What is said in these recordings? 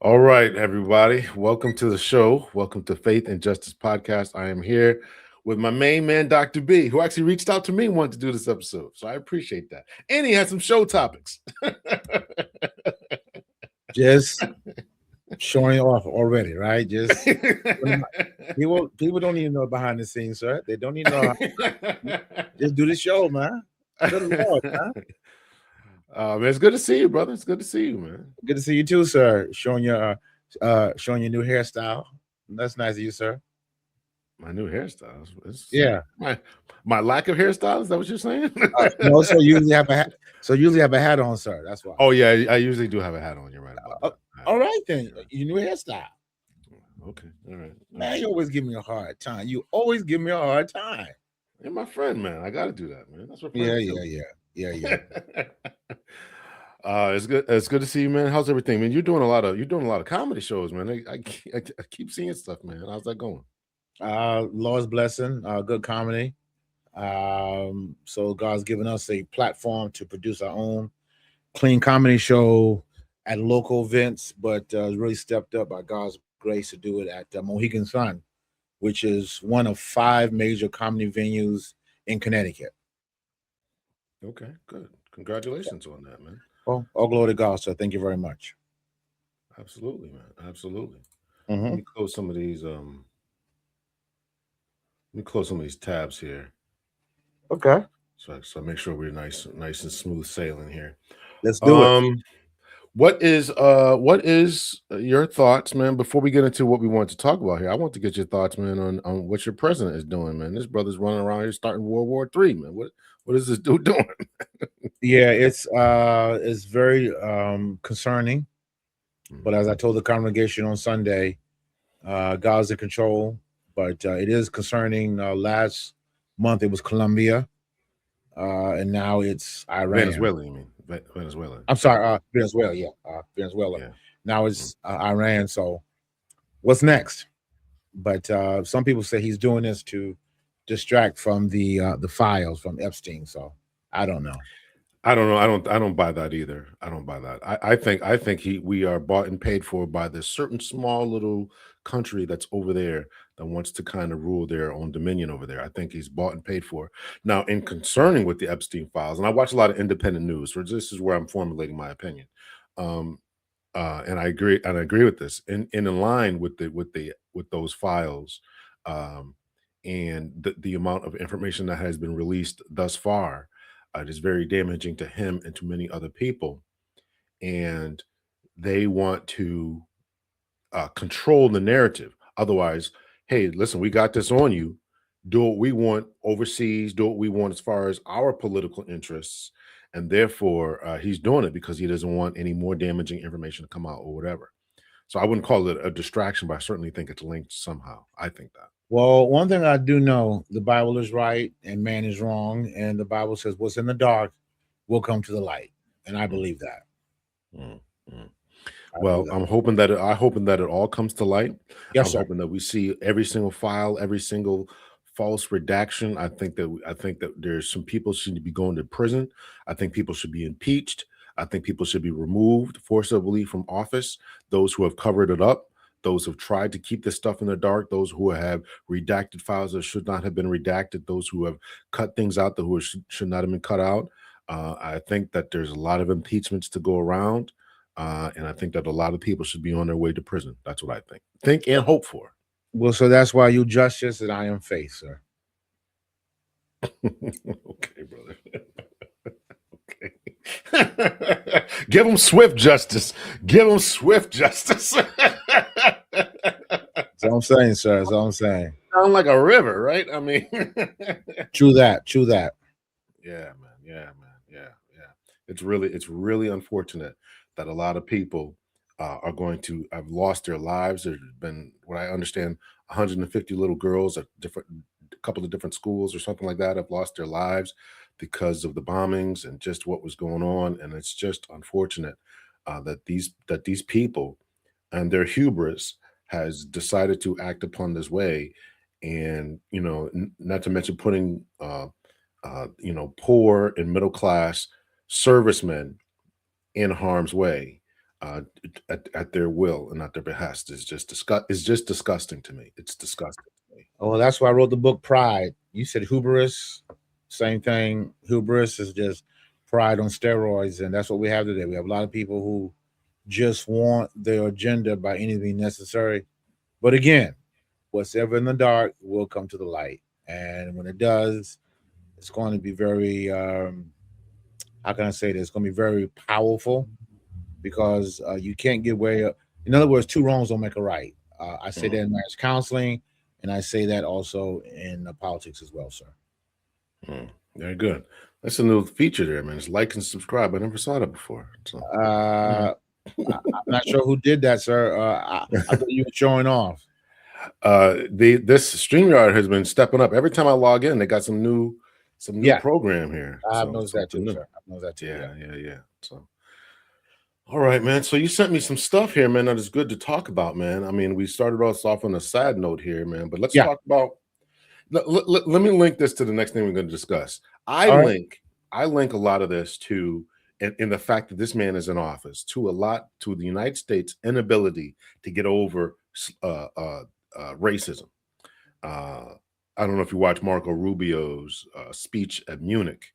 All right, everybody. Welcome to the show. Welcome to Faith and Justice Podcast. I am here with my main man, Dr. B, who actually reached out to me and wanted to do this episode. So I appreciate that. And he had some show topics. Just showing off already, right? Just people don't even know behind the scenes, sir. They don't even know just do the show, man. Good Lord, man. Man, it's good to see you, brother. It's good to see you, man. Good to see you too, sir. Showing your new hairstyle. That's nice of you, sir. My new hairstyle. Yeah. My lack of hairstyle. Is that what you're saying? No, so you usually have a hat. So you usually have a hat on, sir. That's why. Oh yeah, I usually do have a hat on. You're right about that. All right then. Your new hairstyle. Okay. All right. Man, you always give me a hard time. You always give me a hard time. You're my friend, man. I got to do that, man. That's what Yeah. friends do. Yeah. It's good. It's good to see you, man. How's everything, man? You're doing a lot of comedy shows, man. I keep seeing stuff, man. How's that going? Lord's blessing, good comedy. So God's given us a platform to produce our own clean comedy show at local events, but really stepped up by God's grace to do it at Mohegan Sun, which is one of 5 major comedy venues in Connecticut. Okay, good. Congratulations on that, man. Well, all glory to God. So thank you very much. Absolutely, man. Absolutely. Mm-hmm. Let me close some of these. Let me close some of these tabs here. Okay. So make sure we're nice and smooth sailing here. Let's do it. What is your thoughts, man? Before we get into what we want to talk about here, I want to get your thoughts, man, on what your president is doing, man. This brother's running around here starting World War III, man. What is this dude doing? Yeah, it's very concerning. But as I told the congregation on Sunday, God's in control. But it is concerning. Last month it was Colombia, and now it's Iran. Venezuela, you mean? Venezuela. I'm sorry, Venezuela. Yeah, Venezuela. Yeah. Now it's Iran. So what's next? But some people say he's doing this to distract from the files from Epstein. So I don't know. I don't know. I don't buy that either. I don't buy that. I think we are bought and paid for by this certain small little country that's over there that wants to kind of rule their own dominion over there. I think he's bought and paid for. Now, in concerning with the Epstein files, and I watch a lot of independent news, so this is where I'm formulating my opinion. And I agree with this. In line with those files, and the amount of information that has been released thus far. It is very damaging to him and to many other people. And they want to control the narrative. Otherwise, hey, listen, we got this on you. Do what we want overseas, do what we want as far as our political interests. And therefore, he's doing it because he doesn't want any more damaging information to come out or whatever. So I wouldn't call it a distraction, but I certainly think it's linked somehow. I think that. Well, one thing I do know, the Bible is right and man is wrong. And the Bible says what's in the dark will come to the light. And I believe that. Mm-hmm. Well, I'm hoping that it all comes to light. Yes, I'm hoping that we see every single file, every single false redaction. I think that there's some people should be going to prison. I think people should be impeached. I think people should be removed forcibly from office. Those who have covered it up, those who have tried to keep this stuff in the dark, those who have redacted files that should not have been redacted, those who have cut things out that should not have been cut out. I think that there's a lot of impeachments to go around. And I think that a lot of people should be on their way to prison. That's what I think and hope for. Well, so that's why you justice and I am faith, sir. Okay, brother. Okay. Give them swift justice. Give them swift justice. That's all I'm saying, sir. That's all I'm saying. Sound like a river, right? I mean, true that. Yeah, man. Yeah. It's really unfortunate that a lot of people are going to have lost their lives. There's been, what I understand, 150 little girls at a couple of different schools or something like that have lost their lives because of the bombings and just what was going on. And it's just unfortunate that these people and their hubris has decided to act upon this way. And, not to mention putting, poor and middle class servicemen in harm's way. uh, at their will and at their behest is just disgusting to me. It's disgusting to me. Oh, well, that's why I wrote the book Pride. You said hubris, same thing. Hubris is just pride on steroids, and that's what we have today. We have a lot of people who just want their agenda by anything necessary. But again, what's ever in the dark will come to the light, and when it does, it's going to be very how can I say this? It's going to be very powerful because you can't get away. In other words, two wrongs don't make a right. I say that Mm, in marriage counseling, and I say that also in politics as well, sir. very good. That's a new feature there, man. It's like and subscribe. I never saw that before. So Uh, I'm not sure who did that, sir. I thought you were showing off. this StreamYard has been stepping up. Every time I log in, they got some new Yeah, program here. I've So noticed that something too, new. sir. I've noticed that too. Yeah. Yeah. So all right, man. So you sent me some stuff here, man, that is good to talk about, man. I mean, we started us off on a sad note here, man, but let's Yeah. talk about let me link this to the next thing we're going to discuss. I All right. link I link a lot of this to in the fact that this man is in office to the United States inability to get over racism. Uh, I don't know if you watch Marco Rubio's speech at Munich,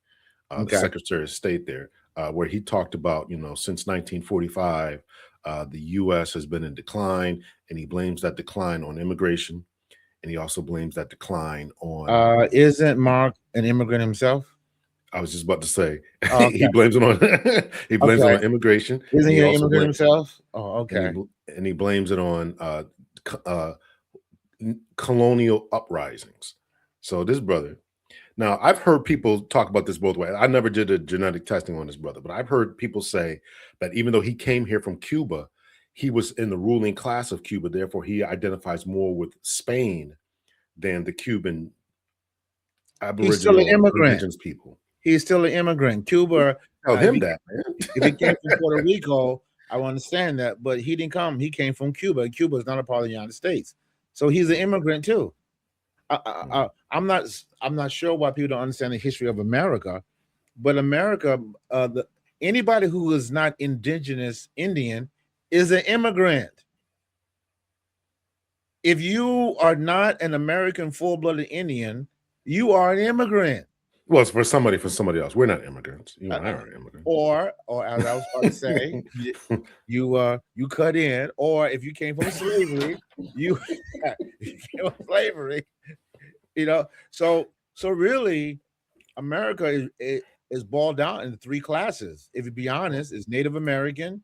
the Okay. Secretary of State there, where he talked about, since 1945, the U.S. has been in decline, and he blames that decline on immigration, and he also blames that decline on. Isn't Mark an immigrant himself? I was just about to say Oh, he okay. blames it on he blames it Okay. on immigration, Isn't and he he an also immigrant blames himself? Oh, okay. and he blames it on uh, colonial uprisings. So this brother. Now, I've heard people talk about this both ways. I never did a genetic testing on this brother, but I've heard people say that even though he came here from Cuba, he was in the ruling class of Cuba. Therefore, he identifies more with Spain than the Cuban He's still an Aboriginal immigrant. indigenous people. He's still an immigrant. Cuba, Tell if him he that, man. if he came from Puerto Rico, I would understand that, but he didn't come. He came from Cuba. Cuba is not a part of the United States, so he's an immigrant too. I'm not sure why people don't understand the history of America, but America, anybody who is not indigenous Indian is an immigrant. If you are not an American full-blooded Indian, you are an immigrant. Well, it's for somebody else. We're not immigrants. You and I aren't immigrants. Or as I was about to say, you cut in, or if you came from slavery, you came from slavery, So really, America is boiled down into three classes. If you be honest, it's Native American,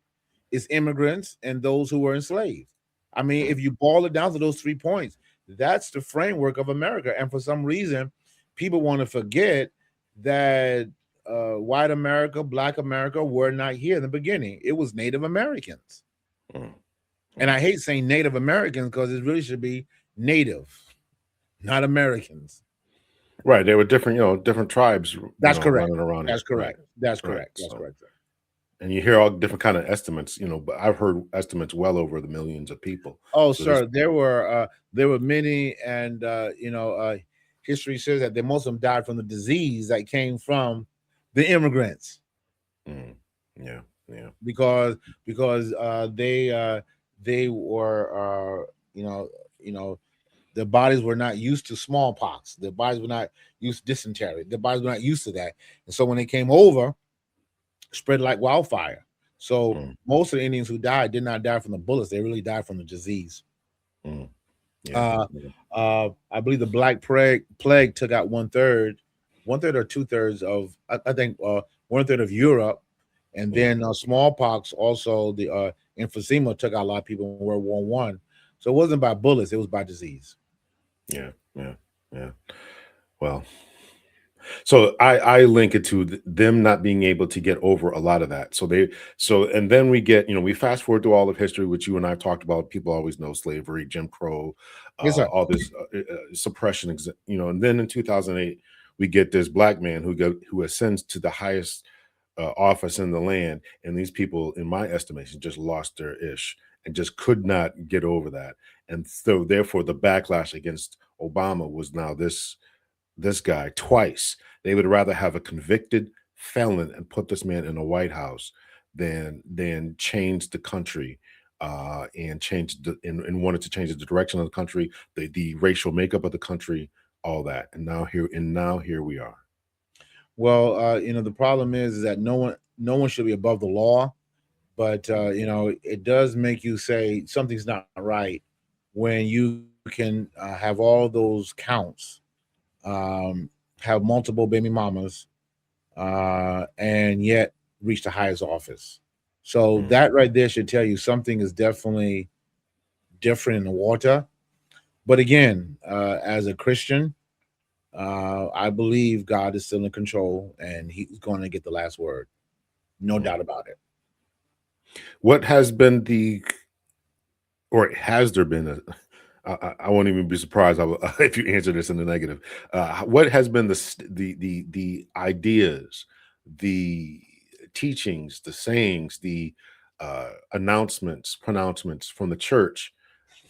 it's immigrants, and those who were enslaved. I mean, if you boil it down to those 3 points, that's the framework of America. And for some reason, people want to forget that white America, Black America were not here in the beginning. It was Native Americans. And I hate saying Native Americans because it really should be Native, not Americans. Right. They were different, different tribes. That's correct. Running around. That's here. correct. Right. That's correct. Right. That's So- correct. Sir. And you hear all different kind of estimates, but I've heard estimates well over the millions of people. Oh, So sir, there were many, and history says that most of them died from the disease that came from the immigrants Yeah. because they were their bodies were not used to smallpox. Their bodies were not used to dysentery. Their bodies were not used to that, and so when they came over, spread like wildfire. So most of the Indians who died did not die from the bullets; they really died from the disease. Yeah. I believe the Black Plague took out 1/3 or 2/3 of I think 1/3 of Europe, and then smallpox also the emphysema took out a lot of people in World War One. So it wasn't by bullets; it was by disease. Yeah. Well, so I link it to them not being able to get over a lot of that. And then we get, we fast forward through all of history, which you and I have talked about. People always know slavery, Jim Crow, Yes, sir. all this suppression, and then in 2008, we get this Black man who ascends to the highest office in the land. And these people, in my estimation, just lost their ish and just could not get over that. And so therefore the backlash against Obama was now this guy twice. They would rather have a convicted felon and put this man in a White House than change the country and and wanted to change the direction of the country, the racial makeup of the country, all that. And now here we are. Well, the problem is that no one should be above the law, but it does make you say something's not right when you can have all those counts, um, have multiple baby mamas, and yet reach the highest office. So Mm. that right there should tell you something is definitely different in the water. But again, as a Christian, I believe God is still in control and He's going to get the last word. No Mm. doubt about it. What has been or has there been I won't even be surprised if you answer this in the negative. What has been the ideas, the teachings, the sayings, the announcements, pronouncements from the church?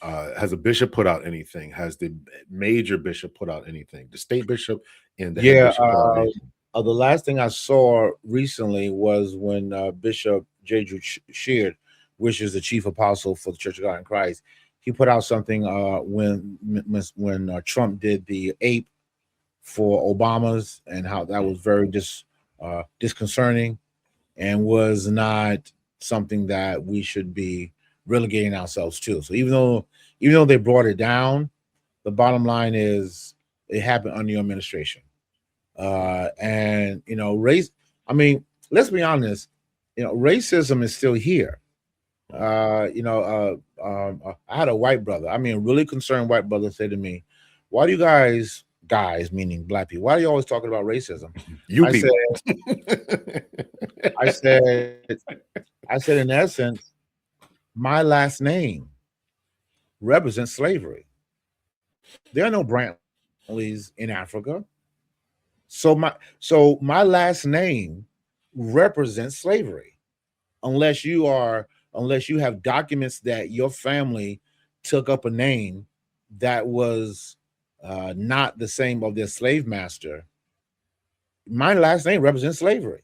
Has a bishop put out anything? Has the major bishop put out anything? The state bishop and the head Yeah. bishop put out anything? The last thing I saw recently was when Bishop J. Drew Sheard, which is the chief apostle for the Church of God in Christ, he put out something when Trump did the ape for Obama's and how that Mm. was very disconcerting and was not something that we should be relegating ourselves to. So even though they brought it down, the bottom line is it happened under your administration. And race. I mean, let's be honest. Racism is still here. I had a white brother. I mean, a really concerned white brother say to me, "Why do you guys, meaning black people, why are you always talking about racism?" You I said, people. I said, I said, in essence, my last name represents slavery. There are no Brantleys in Africa. So my last name represents slavery. Unless unless you have documents that your family took up a name that was not the same of their slave master, my last name represents slavery.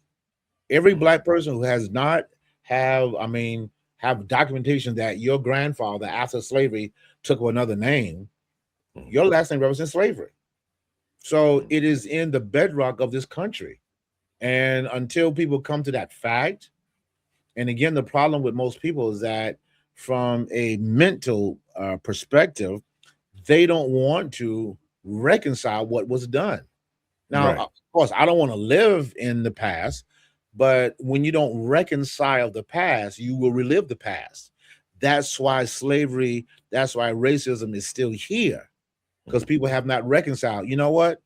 Every Mm. black person who has not have documentation that your grandfather after slavery took another name, Mm. your last name represents slavery. So Mm. it is in the bedrock of this country. And until people come to that fact, and again, the problem with most people is that from a mental perspective, they don't want to reconcile what was done. Now, Right. of course, I don't want to live in the past, but when you don't reconcile the past, you will relive the past. That's why slavery, that's why racism is still here, because Mm. people have not reconciled. You know what?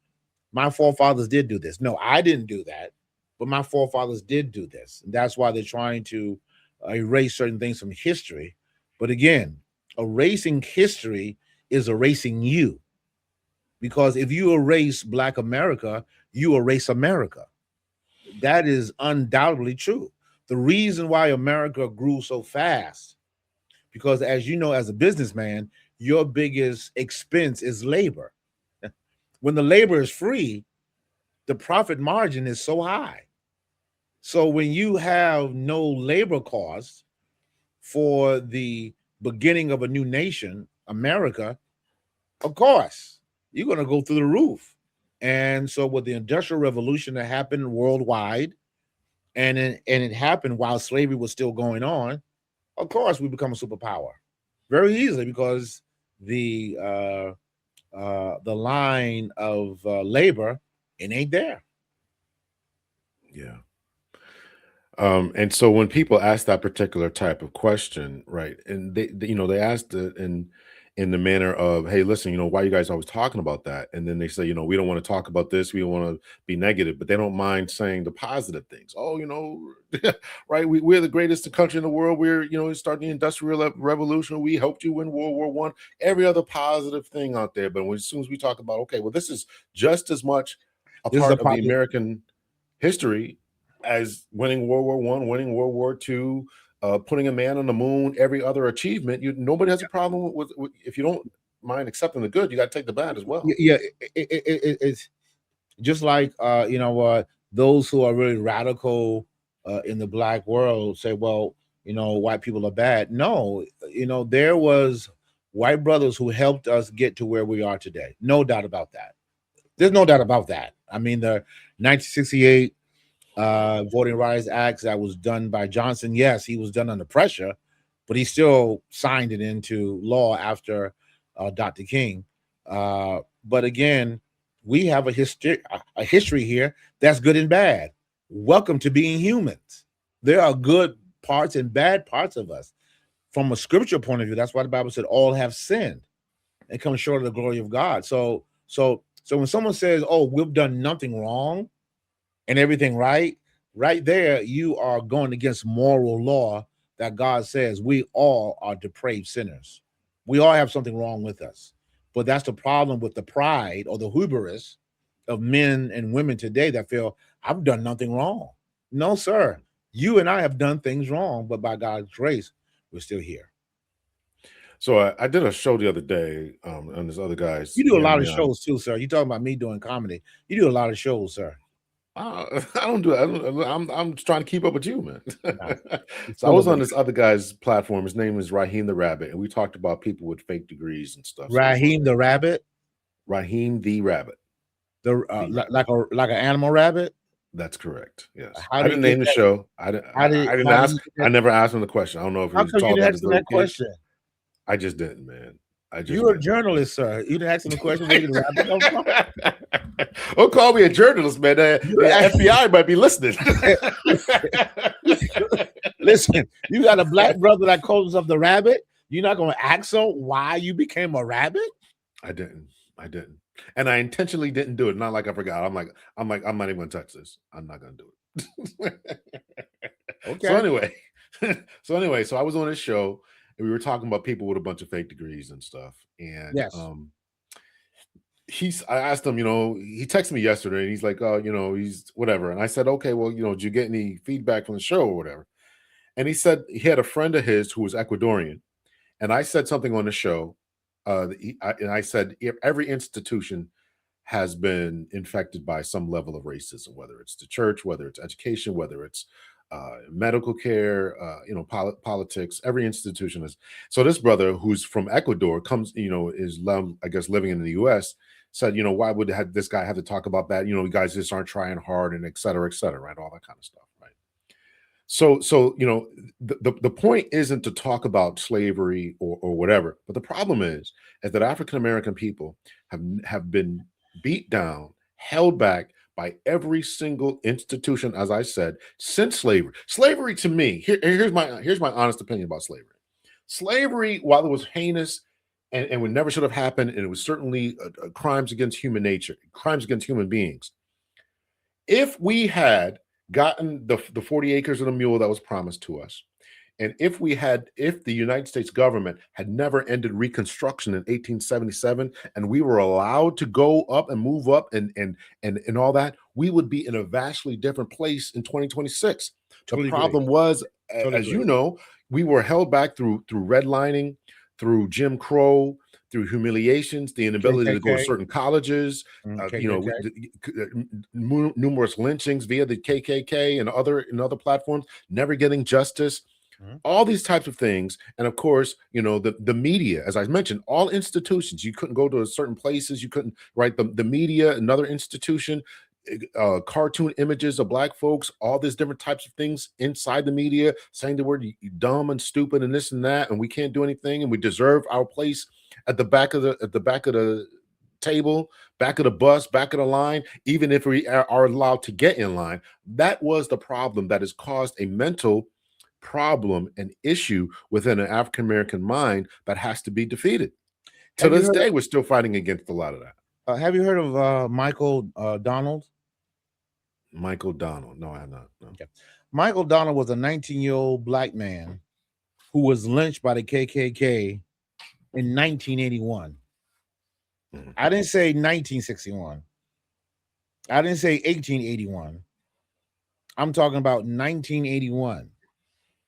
My forefathers did do this. No, I didn't do that, but my forefathers did do this. And that's why they're trying to erase certain things from history. But again, erasing history is erasing you, because if you erase Black America, you erase America. That is undoubtedly true. The reason why America grew so fast, because as you know, as a businessman, your biggest expense is labor. When the labor is free, the profit margin is so high. So when you have no labor costs for the beginning of a new nation, America, of course, you're going to go through the roof. And so with the Industrial Revolution that happened worldwide, and it happened while slavery was still going on, of course we become a superpower very easily, because the line of labor, it ain't there. Yeah. And so when people ask that particular type of question, right, and they asked it in the manner of, "Hey, listen, why you guys always talking about that?" And then they say, "We don't want to talk about this. We don't want to be negative," but they don't mind saying the positive things. Oh, right? We're the greatest country in the world. We're starting the industrial revolution. We helped you win World War One. Every other positive thing out there, but as soon as we talk about, okay, well, this is just as much a This is a part of the positive. American history as winning World War One, winning World War Two, putting a man on the moon, every other achievement. Nobody has a problem with if you don't mind accepting the good, you got to take the bad as well. Yeah, it's just like those who are really radical in the black world say, well, white people are bad. No, there was white brothers who helped us get to where we are today. No doubt about that. There's no doubt about that. I mean, the 1968 Voting Rights Act that was done by Johnson, yes, he was done under pressure, but he still signed it into law after Dr. King. But again, we have a history here that's good and bad. Welcome to being humans. There are good parts and bad parts of us. From a scripture point of view, that's why the Bible said all have sinned and come short of the glory of God. So when someone says, "Oh, we've done nothing wrong and everything right," right there, you are going against moral law that God says we all are depraved sinners. We all have something wrong with us. But that's the problem with the pride or the hubris of men and women today that feel, I've done nothing wrong. No, sir. You and I have done things wrong, but by God's grace, we're still here. So I did a show the other day, and this other guys. You do a lot of shows too, sir. You talking about me doing comedy? You do a lot of shows, sir. I don't do it. I'm trying to keep up with you, man. So I was on this other guy's platform. His name is Raheem the Rabbit, and we talked about people with fake degrees and stuff. Raheem the Rabbit. Raheem the Rabbit. Like an animal rabbit. That's correct. Yes. I didn't name the show. I didn't ask. I never asked him the question. I don't know if he was talking about that question. I just didn't, man. You're a journalist, sir. You didn't ask him the question. Where did the rabbit come from? Don't call me a journalist, man. The FBI might be listening. Listen, you got a black brother that calls himself the rabbit. You're not going to ask him why you became a rabbit? I didn't. And I intentionally didn't do it. Not like I forgot. I'm like, I'm not even going to touch this. I'm not going to do it. Okay. So anyway, so I was on this show. And we were talking about people with a bunch of fake degrees and stuff. And yes. I asked him, he texted me yesterday and he's like, he's whatever. And I said, okay, well, did you get any feedback from the show or whatever? And he said he had a friend of his who was Ecuadorian. And I said something on the show. And I said, every institution has been infected by some level of racism, whether it's the church, whether it's education, whether it's medical care, politics, every institution is. So this brother who's from Ecuador comes, is I guess living in the US, said, why would this guy have to talk about that? You guys just aren't trying hard and et cetera, right? All that kind of stuff, right? So the point isn't to talk about slavery or whatever, but the problem is that African American people have been beat down, held back by every single institution, as I said, since slavery. Slavery to me, here's my honest opinion about slavery. Slavery, while it was heinous and it never should have happened, and it was certainly crimes against human nature, crimes against human beings. If we had gotten the 40 acres and a mule that was promised to us, and if the United States government had never ended Reconstruction in 1877, and we were allowed to go up and move up and all that, we would be in a vastly different place in 2026. The problem was, as you know, we were held back through redlining, through Jim Crow, through humiliations, the inability to go to certain colleges, numerous lynchings via the KKK and other platforms, never getting justice. All these types of things. And of course, the media, as I mentioned, all institutions, you couldn't go to certain places. You couldn't write the media, another institution, cartoon images of black folks, all these different types of things inside the media, saying the word dumb and stupid and this and that. And we can't do anything. And we deserve our place at the back of the table, back of the bus, back of the line, even if we are allowed to get in line. That was the problem that has caused a mental problem, an issue within an African American mind that has to be defeated. To this day, we're still fighting against a lot of that. Have you heard of Michael Donald? Michael Donald? No, I have not. No. Okay. Michael Donald was a 19-year-old black man who was lynched by the KKK in 1981. I didn't say 1961. I didn't say 1881. I'm talking about 1981.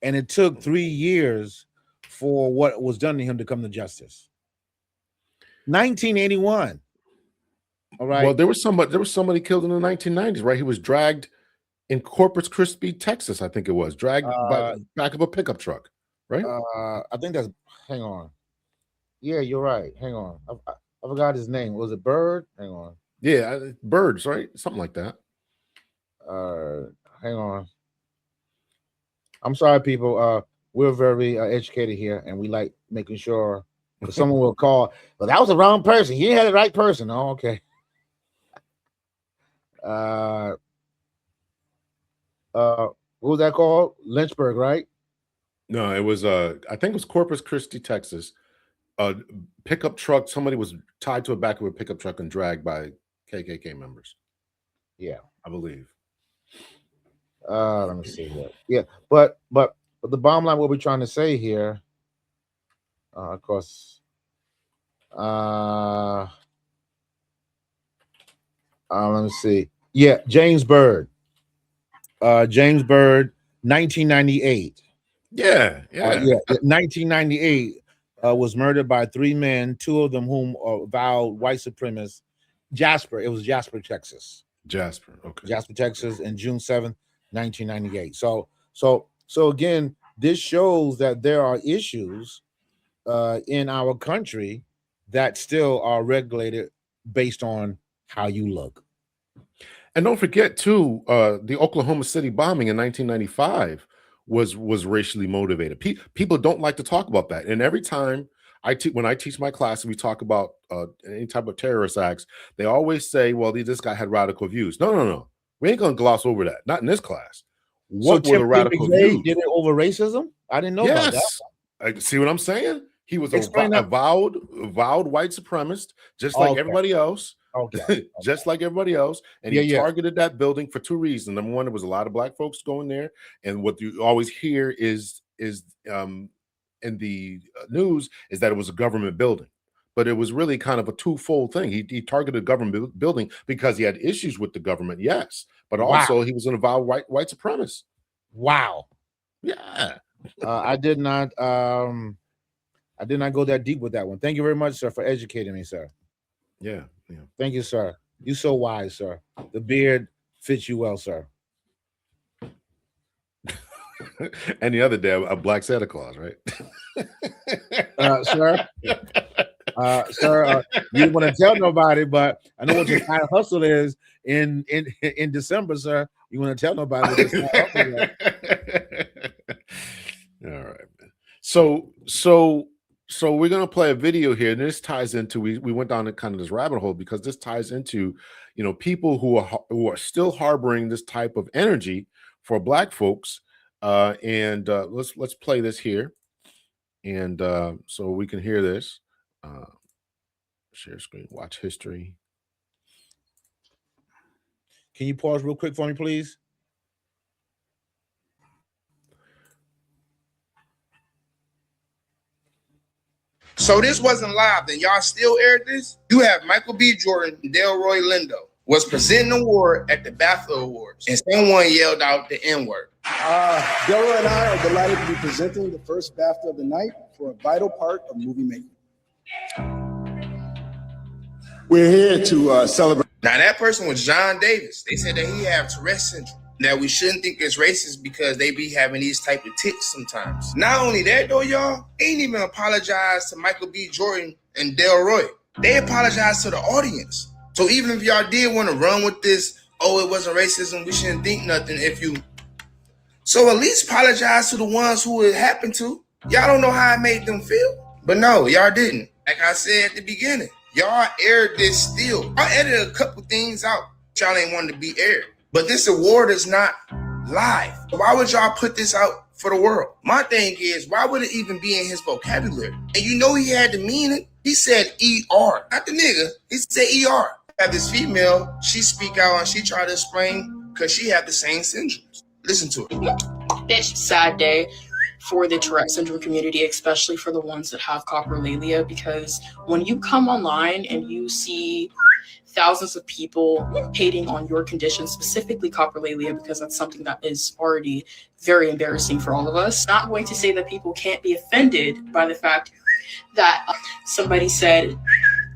And it took 3 years for what was done to him to come to justice. 1981. All right. Well, there was somebody killed in the 1990s, right? He was dragged in Corpus Christi, Texas. I think it was dragged by back of a pickup truck, right? I think that's. Hang on. Yeah, you're right. Hang on. I forgot his name. Was it Bird? Hang on. Yeah, Birds, right? Something like that. Hang on. I'm sorry, people. We're very educated here, and we like making sure someone will call. But that was the wrong person. He had the right person. Oh, okay. What was that called? Lynchburg, right? No, it was I think it was Corpus Christi, Texas. A pickup truck. Somebody was tied to the back of a pickup truck and dragged by KKK members. Yeah, I believe. Let me see here. Yeah, but the bottom line, what we're trying to say here, of course, let me see. Yeah, James Byrd. James Byrd, 1998. Yeah. 1998 was murdered by 3 men, 2 of them whom vowed white supremacists. Jasper, it was Jasper, Texas. Jasper, okay. Jasper, Texas, and June 7th, 1998. So again, this shows that there are issues in our country that still are regulated based on how you look. And don't forget too, the Oklahoma City bombing in 1995 was racially motivated. People don't like to talk about that. And every time when I teach my class and we talk about any type of terrorist acts, they always say, "Well, this guy had radical views." No. We ain't gonna gloss over that. Not in this class. What were the radical views? Did it over racism? I didn't know about that. See what I'm saying? He was a vowed white supremacist, just like everybody else. Okay. Just like everybody else. And he targeted that building for 2 reasons. Number one, there was a lot of black folks going there. And what you always hear is in the news is that it was a government building. But it was really kind of a twofold thing. He targeted a government building because he had issues with the government, yes. But also he was an avowed white supremacist. Wow. Yeah. I did not go that deep with that one. Thank you very much, sir, for educating me, sir. Yeah. Thank you, sir. You're so wise, sir. The beard fits you well, sir. And the other day, a black Santa Claus, right? Sir, you didn't want to tell nobody, but I know what your kind of hustle is in December, sir. You want to tell nobody what your kind of hustle is. All right, man. So we're gonna play a video here, and this ties into we went down kind of this rabbit hole because this ties into people who are still harboring this type of energy for black folks. Let's play this here, and so we can hear this. Share screen, watch history. Can you pause real quick for me, please? So this wasn't live, then y'all still aired this? You have Michael B. Jordan and Delroy Lindo was presenting an award at the BAFTA Awards, and someone yelled out the N-word. Delroy and I are delighted to be presenting the first BAFTA of the night for a vital part of movie making. We're here to celebrate. Now that person was John Davis. They said that he had Tourette's syndrome. That we shouldn't think it's racist because they be having these type of tics sometimes. Not only that though, y'all, they ain't even apologize to Michael B. Jordan and Delroy. They apologized to the audience. So even if y'all did want to run with this, it wasn't racism, we shouldn't think nothing so at least apologize to the ones who it happened to. Y'all don't know how it made them feel. But no, y'all didn't. Like I said at the beginning, y'all aired this still. I edited a couple things out. Y'all ain't wanted to be aired. But this award is not live. Why would y'all put this out for the world? My thing is, why would it even be in his vocabulary? And you know he had to mean it. He said ER, not the nigga. He said ER. Have this female, she speak out and she try to explain because she had the same syndromes. Listen to it. It's a sad day for the Tourette syndrome community, especially for the ones that have coprolalia, because when you come online and you see thousands of people hating on your condition, specifically coprolalia, because that's something that is already very embarrassing for all of us. Not going to say that people can't be offended by the fact that somebody said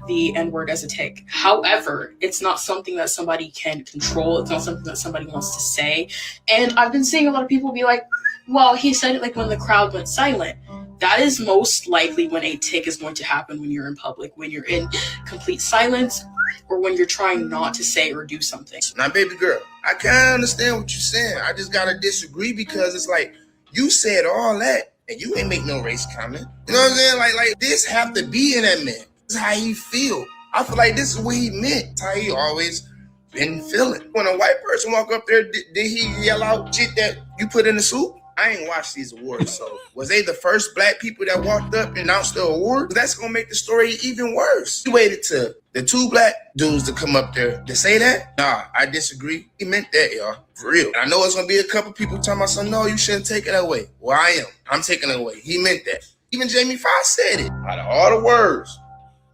the N-word as a tick. However, it's not something that somebody can control. It's not something that somebody wants to say. And I've been seeing a lot of people be like, well, he said it like when the crowd went silent. That is most likely when a tick is going to happen when you're in public, when you're in complete silence, or when you're trying not to say or do something. Now, baby girl, I kind of understand what you're saying. I just gotta disagree because it's like you said all that and you ain't make no race comment. You know what I'm saying? Like this have to be in that man. This is how he feel. I feel like this is what he meant. It's how he always been feeling. When a white person walk up there, did he yell out shit that you put in the soup? I ain't watched these awards, so was they the first black people that walked up and announced the award? That's gonna make the story even worse. He waited to the two black dudes to come up there to say that? Nah, I disagree. He meant that, y'all. For real. I know it's gonna be a couple people talking about something, no, you shouldn't take it away. Well, I am. I'm taking it away. He meant that. Even Jamie Foxx said it. Out of all the words,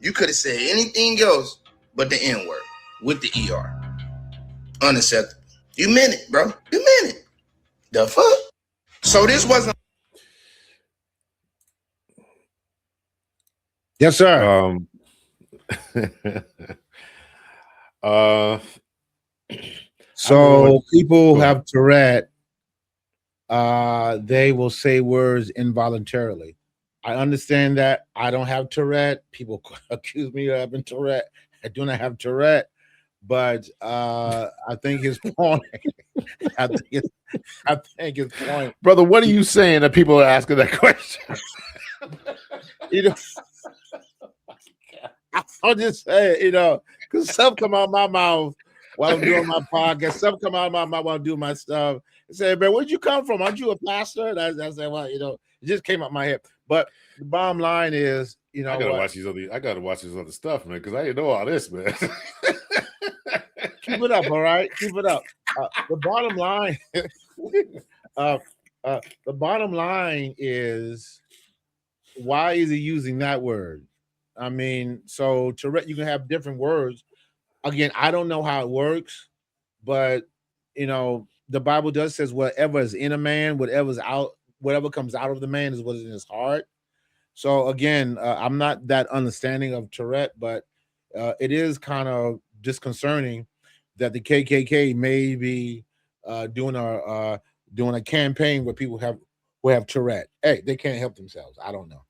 you could have said anything else but the N-word with the ER. Unacceptable. You meant it, bro. You meant it. The fuck? So this wasn't. Yes, sir. So people have Tourette. They will say words involuntarily. I understand that. I don't have Tourette. People accuse me of having Tourette. I do not have Tourette. But I think his point. I think his point, brother. What are you saying that people are asking that question? You know, I'll just say, you know, because stuff come out of my mouth while I'm doing my podcast. Stuff come out of my mouth while I'm doing my stuff. I say, man, where'd you come from? Aren't you a pastor? And I say, well, you know, it just came out my head. But the bottom line is, you know, I gotta watch these other stuff, man, because I didn't know all this, man. Keep it up, all right. Keep it up. The bottom line, the bottom line is, why is he using that word? I mean, so Tourette, you can have different words. Again, I don't know how it works, but you know, the Bible does says whatever is in a man, whatever comes out of the man is what is in his heart. So again, I'm not that understanding of Tourette, but it is kind of disconcerting that the KKK may be doing a campaign where people who have Tourette. Hey, they can't help themselves. I don't know.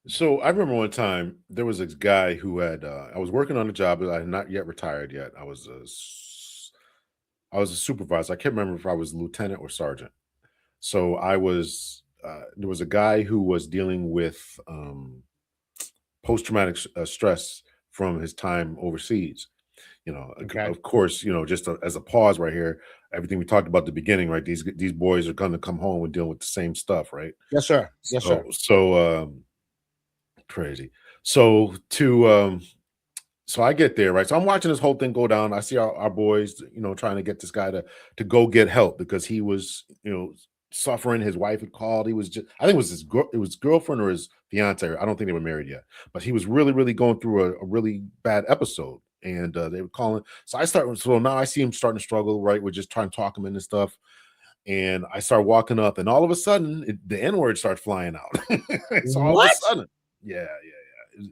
So I remember one time there was this guy who had I was working on a job. I had not yet retired yet. I was a supervisor. I can't remember if I was lieutenant or sergeant. So I was there was a guy who was dealing with post-traumatic stress from his time overseas. You know, Okay. of course, you know, just as a pause right here, everything we talked about at the beginning, right? These boys are going to come home and deal with the same stuff, right? Yes, sir. Yes, sir. So crazy. So I get there, right? So I'm watching this whole thing go down. I see our boys, you know, trying to get this guy to go get help because he was, you know, suffering. His wife had called. He was just, I think it was his girlfriend or his fiance. I don't think they were married yet, but he was really, really going through a really bad episode. And they were calling. So now I see him starting to struggle, right? We're just trying to talk him into stuff. And I start walking up, and all of a sudden, the N-word starts flying out. So all of a sudden, yeah.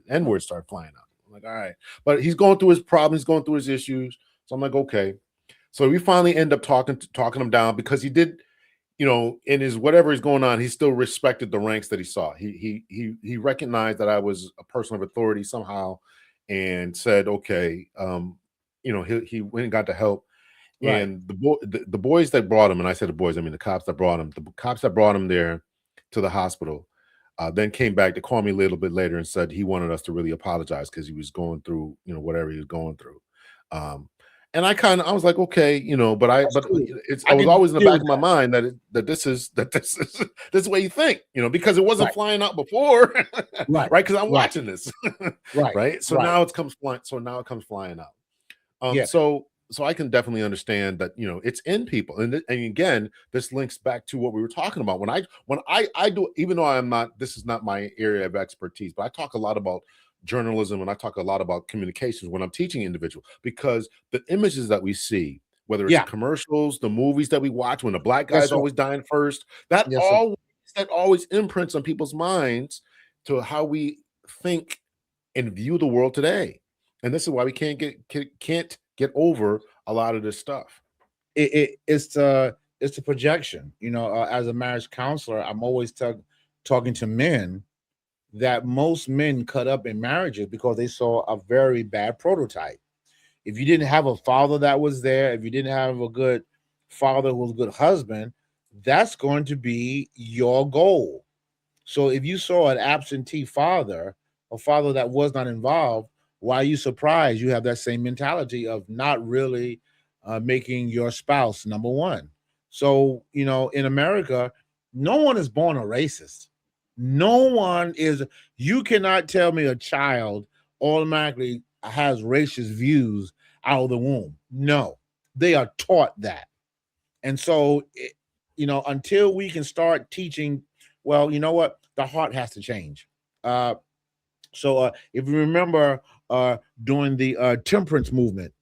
N-words start flying out. I'm like, all right. But he's going through his problems, he's going through his issues. So I'm like, okay. So we finally end up talking him down because he did, you know, in his whatever is going on, he still respected the ranks that he saw. He recognized that I was a person of authority somehow and said, okay, you know, he went and got the help. Right. And the boys that brought him, and I said the boys, I mean the cops that brought him there to the hospital, then came back to call me a little bit later and said he wanted us to really apologize because he was going through, you know, whatever he was going through. And I was like, okay, you know, but I was always in the back of my mind that this is the way you think, you know, because it wasn't flying out before, right? Because I'm watching this, right? So now it comes flying out. So I can definitely understand that, you know, it's in people. And again, this links back to what we were talking about. When I do, even though this is not my area of expertise, but I talk a lot about journalism and I talk a lot about communications when I'm teaching individuals, because the images that we see, whether it's the commercials, the movies that we watch, when the black guy's always dying first, that always imprints on people's minds to how we think and view the world today. And this is why we can't get over a lot of this stuff. It's the projection. As a marriage counselor, I'm always talking to men that most men cut up in marriages because they saw a very bad prototype. If you didn't have a father that was there, if you didn't have a good father who was a good husband, that's going to be your goal. So if you saw an absentee father, a father that was not involved, why are you surprised you have that same mentality of not really making your spouse number one? So, in America, no one is born a racist. No one is, you cannot tell me a child automatically has racist views out of the womb. No, they are taught that. And so, until we can start teaching, well, you know what? The heart has to change. So if you remember during the temperance movement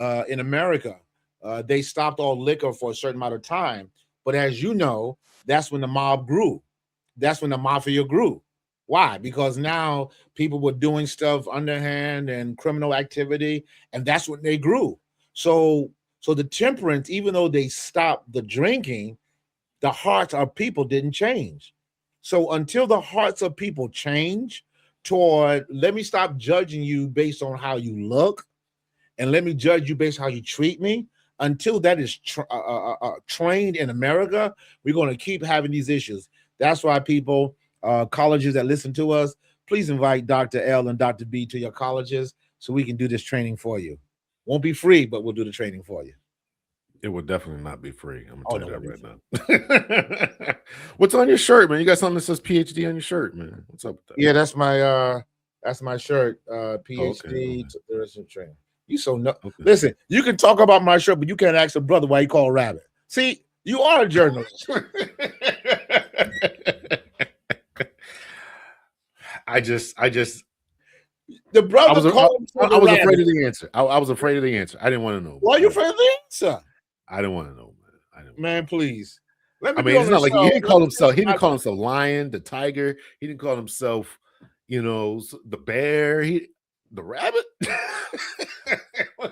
in America, they stopped all liquor for a certain amount of time. But as you know, that's when the mob grew. That's when the mafia grew. Why? Because now people were doing stuff underhand and criminal activity, and that's when they grew. So the temperance, even though they stopped the drinking, the hearts of people didn't change. So until the hearts of people change toward, let me stop judging you based on how you look, and let me judge you based on how you treat me, until that is trained in America, we're going to keep having these issues. That's why people, colleges that listen to us, please invite Dr. L and Dr. B to your colleges so we can do this training for you. Won't be free, but we'll do the training for you. It will definitely not be free. I'm Oh, gonna tell no, you that right now. What's on your shirt, man? You got something that says PhD on your shirt, man. What's up with that? Yeah, that's my shirt. PhD okay. tourism training. You so no. Okay. Listen, you can talk about my shirt, but you can't ask a brother why he called rabbit. See, you are a journalist. I just The brother called him I was afraid of the answer. I was afraid of the answer. I didn't want to know. Why are you afraid of the answer? I didn't want to know, man. Man, please. Let me I mean, it's not like he didn't call himself. He didn't call himself Lion, the Tiger. He didn't call himself, the bear. The rabbit.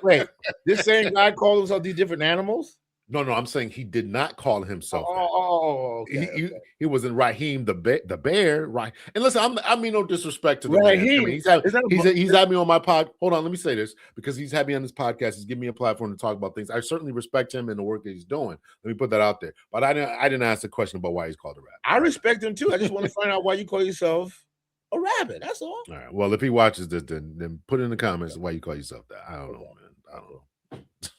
Wait, this same guy called himself these different animals? No, I'm saying he did not call himself. Okay. He wasn't Raheem the bear, right? And listen, I mean no disrespect to the Raheem. man. He's had me on my pod. Hold on, let me say this because he's had me on this podcast. He's given me a platform to talk about things. I certainly respect him and the work that he's doing. Let me put that out there. But I didn't ask the question about why he's called a rabbit. I respect him too. I just want to find out why you call yourself a rabbit. That's all. All right. Well, if he watches this, then put in the comments why you call yourself that. I don't know, man. I don't know.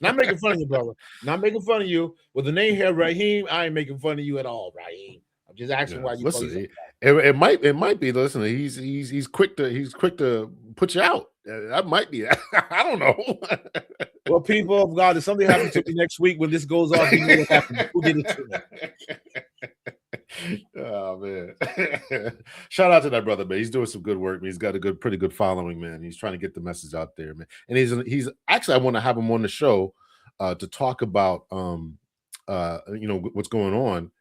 Not making fun of you, brother. Not making fun of you. With the name here, Raheem, I ain't making fun of you at all, Raheem. I'm just asking why you call yourself that. It might be. Listen, he's quick to put you out. That might be. I don't know. Well, people of God, if something happens to me next week when this goes off, you know what happened. Who did it to me? Oh man! Shout out to that brother, man. He's doing some good work. Man. He's got a pretty good following, man. He's trying to get the message out there, man. And he's actually, I want to have him on the show to talk about what's going on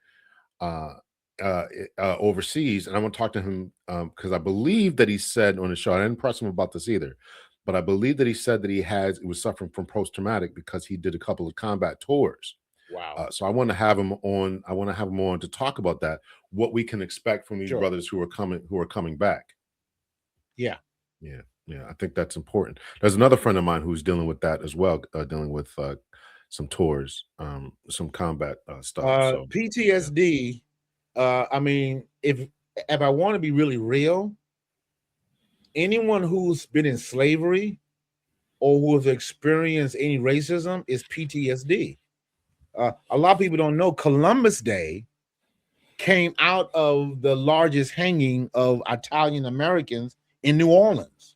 overseas. And I want to talk to him because I believe that he said on the show. I didn't press him about this either, but I believe that he said that he was suffering from post-traumatic because he did a couple of combat tours. Wow. So I want to have him on. I want to have him on to talk about that. What we can expect from these brothers who are coming back. Yeah. I think that's important. There's another friend of mine who's dealing with that as well, dealing with some tours, some combat stuff. So, PTSD. I mean, if I want to be really real, anyone who's been in slavery or who has experienced any racism is PTSD. A lot of people don't know Columbus Day came out of the largest hanging of Italian Americans in New Orleans.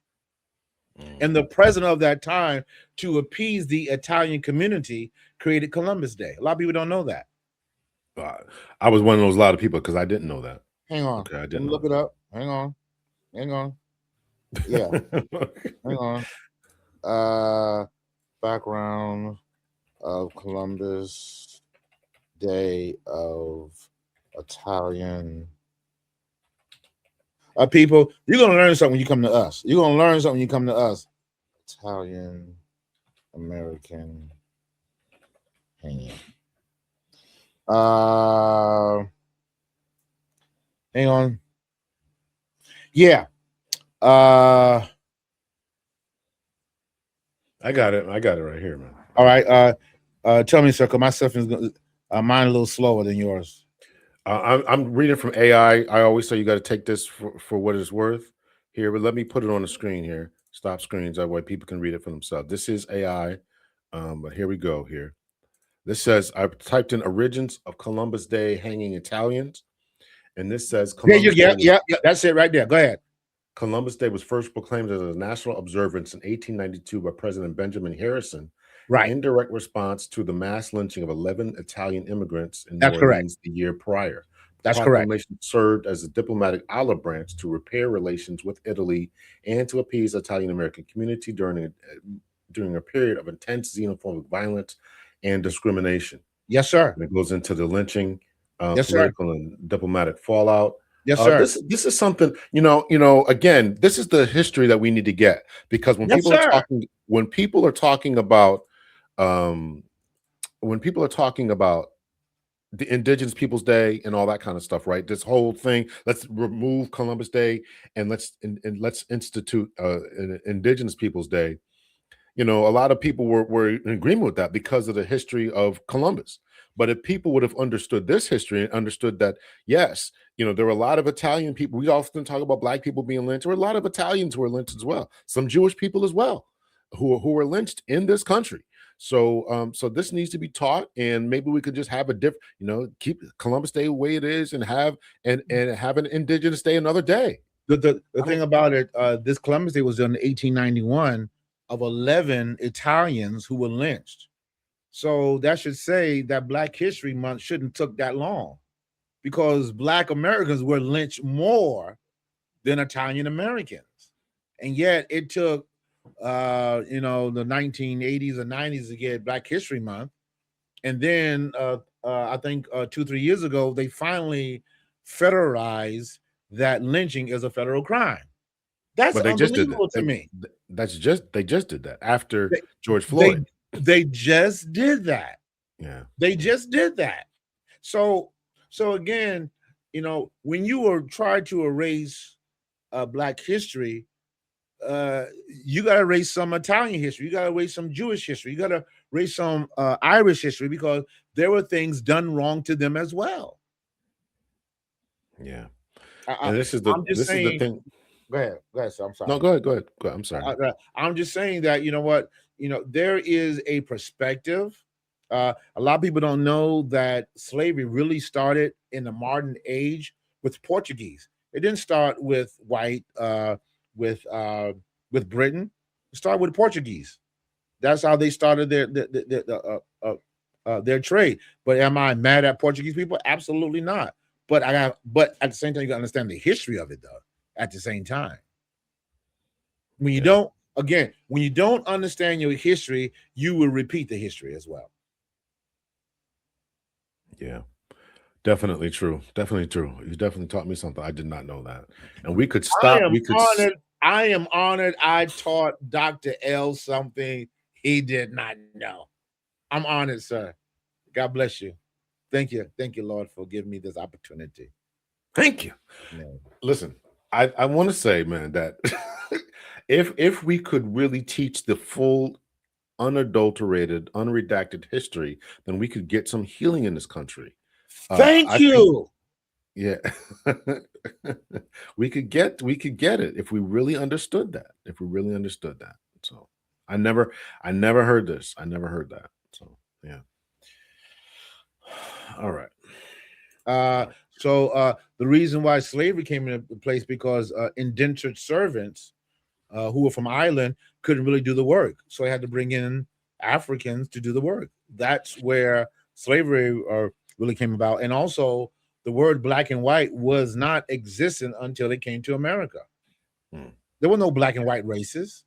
And the president of that time, to appease the Italian community, created Columbus Day. A lot of people don't know that. I was one of those lot of people because I didn't know that. Hang on. Okay, I didn't look it up. Hang on. Yeah. Hang on. Background of Columbus Day of Italian People, you're gonna learn something when you come to us. You're gonna learn something when you come to us. Italian American hand. Hang on. Yeah. I got it. I got it right here, man. All right. Tell me, sir, because my stuff is mine a little slower than yours. I'm reading from AI. I always say you got to take this for what it's worth here, but let me put it on the screen here. Stop screens. That way people can read it for themselves. This is AI, but here we go here. This says, I've typed in origins of Columbus Day hanging Italians, and this says Columbus Yeah, that's it right there. Go ahead. Columbus Day was first proclaimed as a national observance in 1892 by President Benjamin Harrison, Right. in direct response to the mass lynching of 11 Italian immigrants in That's New correct. Orleans the year prior. That's The correct. proclamation served as a diplomatic olive branch to repair relations with Italy and to appease the Italian American community during a period of intense xenophobic violence and discrimination. Yes, sir. And it goes into the lynching, Yes, sir. political and diplomatic fallout. Yes, sir. This is something, again, this is the history that we need to get, because when Yes, people sir. are talking about the Indigenous Peoples Day and all that kind of stuff, right? This whole thing, let's remove Columbus Day and let's institute an Indigenous Peoples Day. A lot of people were in agreement with that because of the history of Columbus. But if people would have understood this history and understood that, yes, there were a lot of Italian people. We often talk about Black people being lynched. There were a lot of Italians who were lynched as well. Some Jewish people as well who were lynched in this country. So this needs to be taught, and maybe we could just have a different, keep Columbus Day the way it is, and have an Indigenous Day another day. The thing about it, this Columbus Day was done in 1891 of 11 Italians who were lynched. So that should say that Black History Month shouldn't took that long, because Black Americans were lynched more than Italian Americans. And yet it took the 1980s and 90s to get Black History Month. And then I think 2-3 years ago, they finally federalized that lynching is a federal crime. That's unbelievable to me. They just did that after George Floyd. They just did that. Yeah. They just did that. So again, when you were trying to erase Black history, you got to erase some Italian history. You got to erase some Jewish history. You got to erase some Irish history, because there were things done wrong to them as well. Yeah. And this is the thing. Go ahead. So I'm sorry. No, go ahead. I'm sorry. I'm just saying that, there is a perspective. A lot of people don't know that slavery really started in the modern age with Portuguese. It didn't start with white, with Britain. It started with Portuguese. That's how they started their trade. But am I mad at Portuguese people? Absolutely not. But at the same time, you got to understand the history of it, though. At the same time, when you don't understand your history, you will repeat the history as well. Yeah, definitely true. Definitely true. You definitely taught me something. I did not know that. And we could stop. I am honored. I taught Dr. L something he did not know. I'm honored, sir. God bless you. Thank you, Lord, for giving me this opportunity. Thank you. Yeah. Listen, I want to say, man, that if we could really teach the full, unadulterated, unredacted history, then we could get some healing in this country. Thank you. Yeah. we could get it if we really understood that. So I never heard this. I never heard that. So yeah. All right. So the reason why slavery came into place, because indentured servants who were from Ireland couldn't really do the work. So they had to bring in Africans to do the work. That's where slavery really came about. And also the word black and white was not existent until it came to America. There were no black and white races.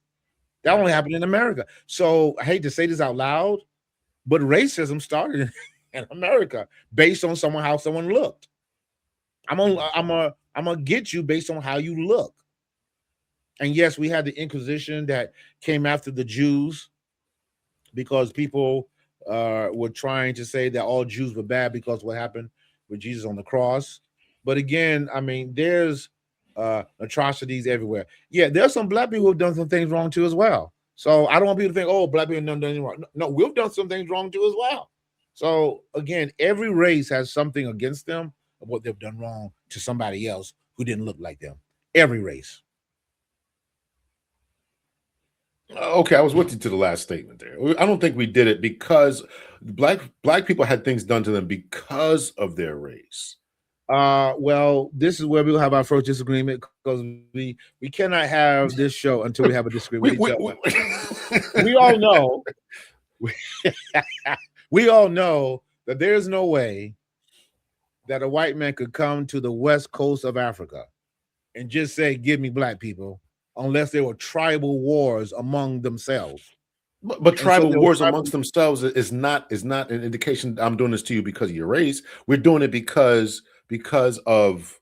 That only happened in America. So I hate to say this out loud, but racism started in America based on how someone looked. I'm gonna get you based on how you look. And yes, we had the Inquisition that came after the Jews because people were trying to say that all Jews were bad because what happened with Jesus on the cross. But again, I mean, there's atrocities everywhere. Yeah, there's some black people who've done some things wrong too as well. So I don't want people to think, oh, black people haven't done anything wrong. No, we've done some things wrong too as well. So again, every race has something against them of what they've done wrong to somebody else who didn't look like them. Every race. Okay, I was with you to the last statement there. I don't think we did it because black people had things done to them because of their race. Well, this is where we'll have our first disagreement because we cannot have this show until we have a disagreement with each other. We all know we all know that there's no way that a white man could come to the west coast of Africa and just say, give me black people, unless there were tribal wars among themselves. But tribal wars amongst themselves is not an indication I'm doing this to you because of your race. We're doing it because of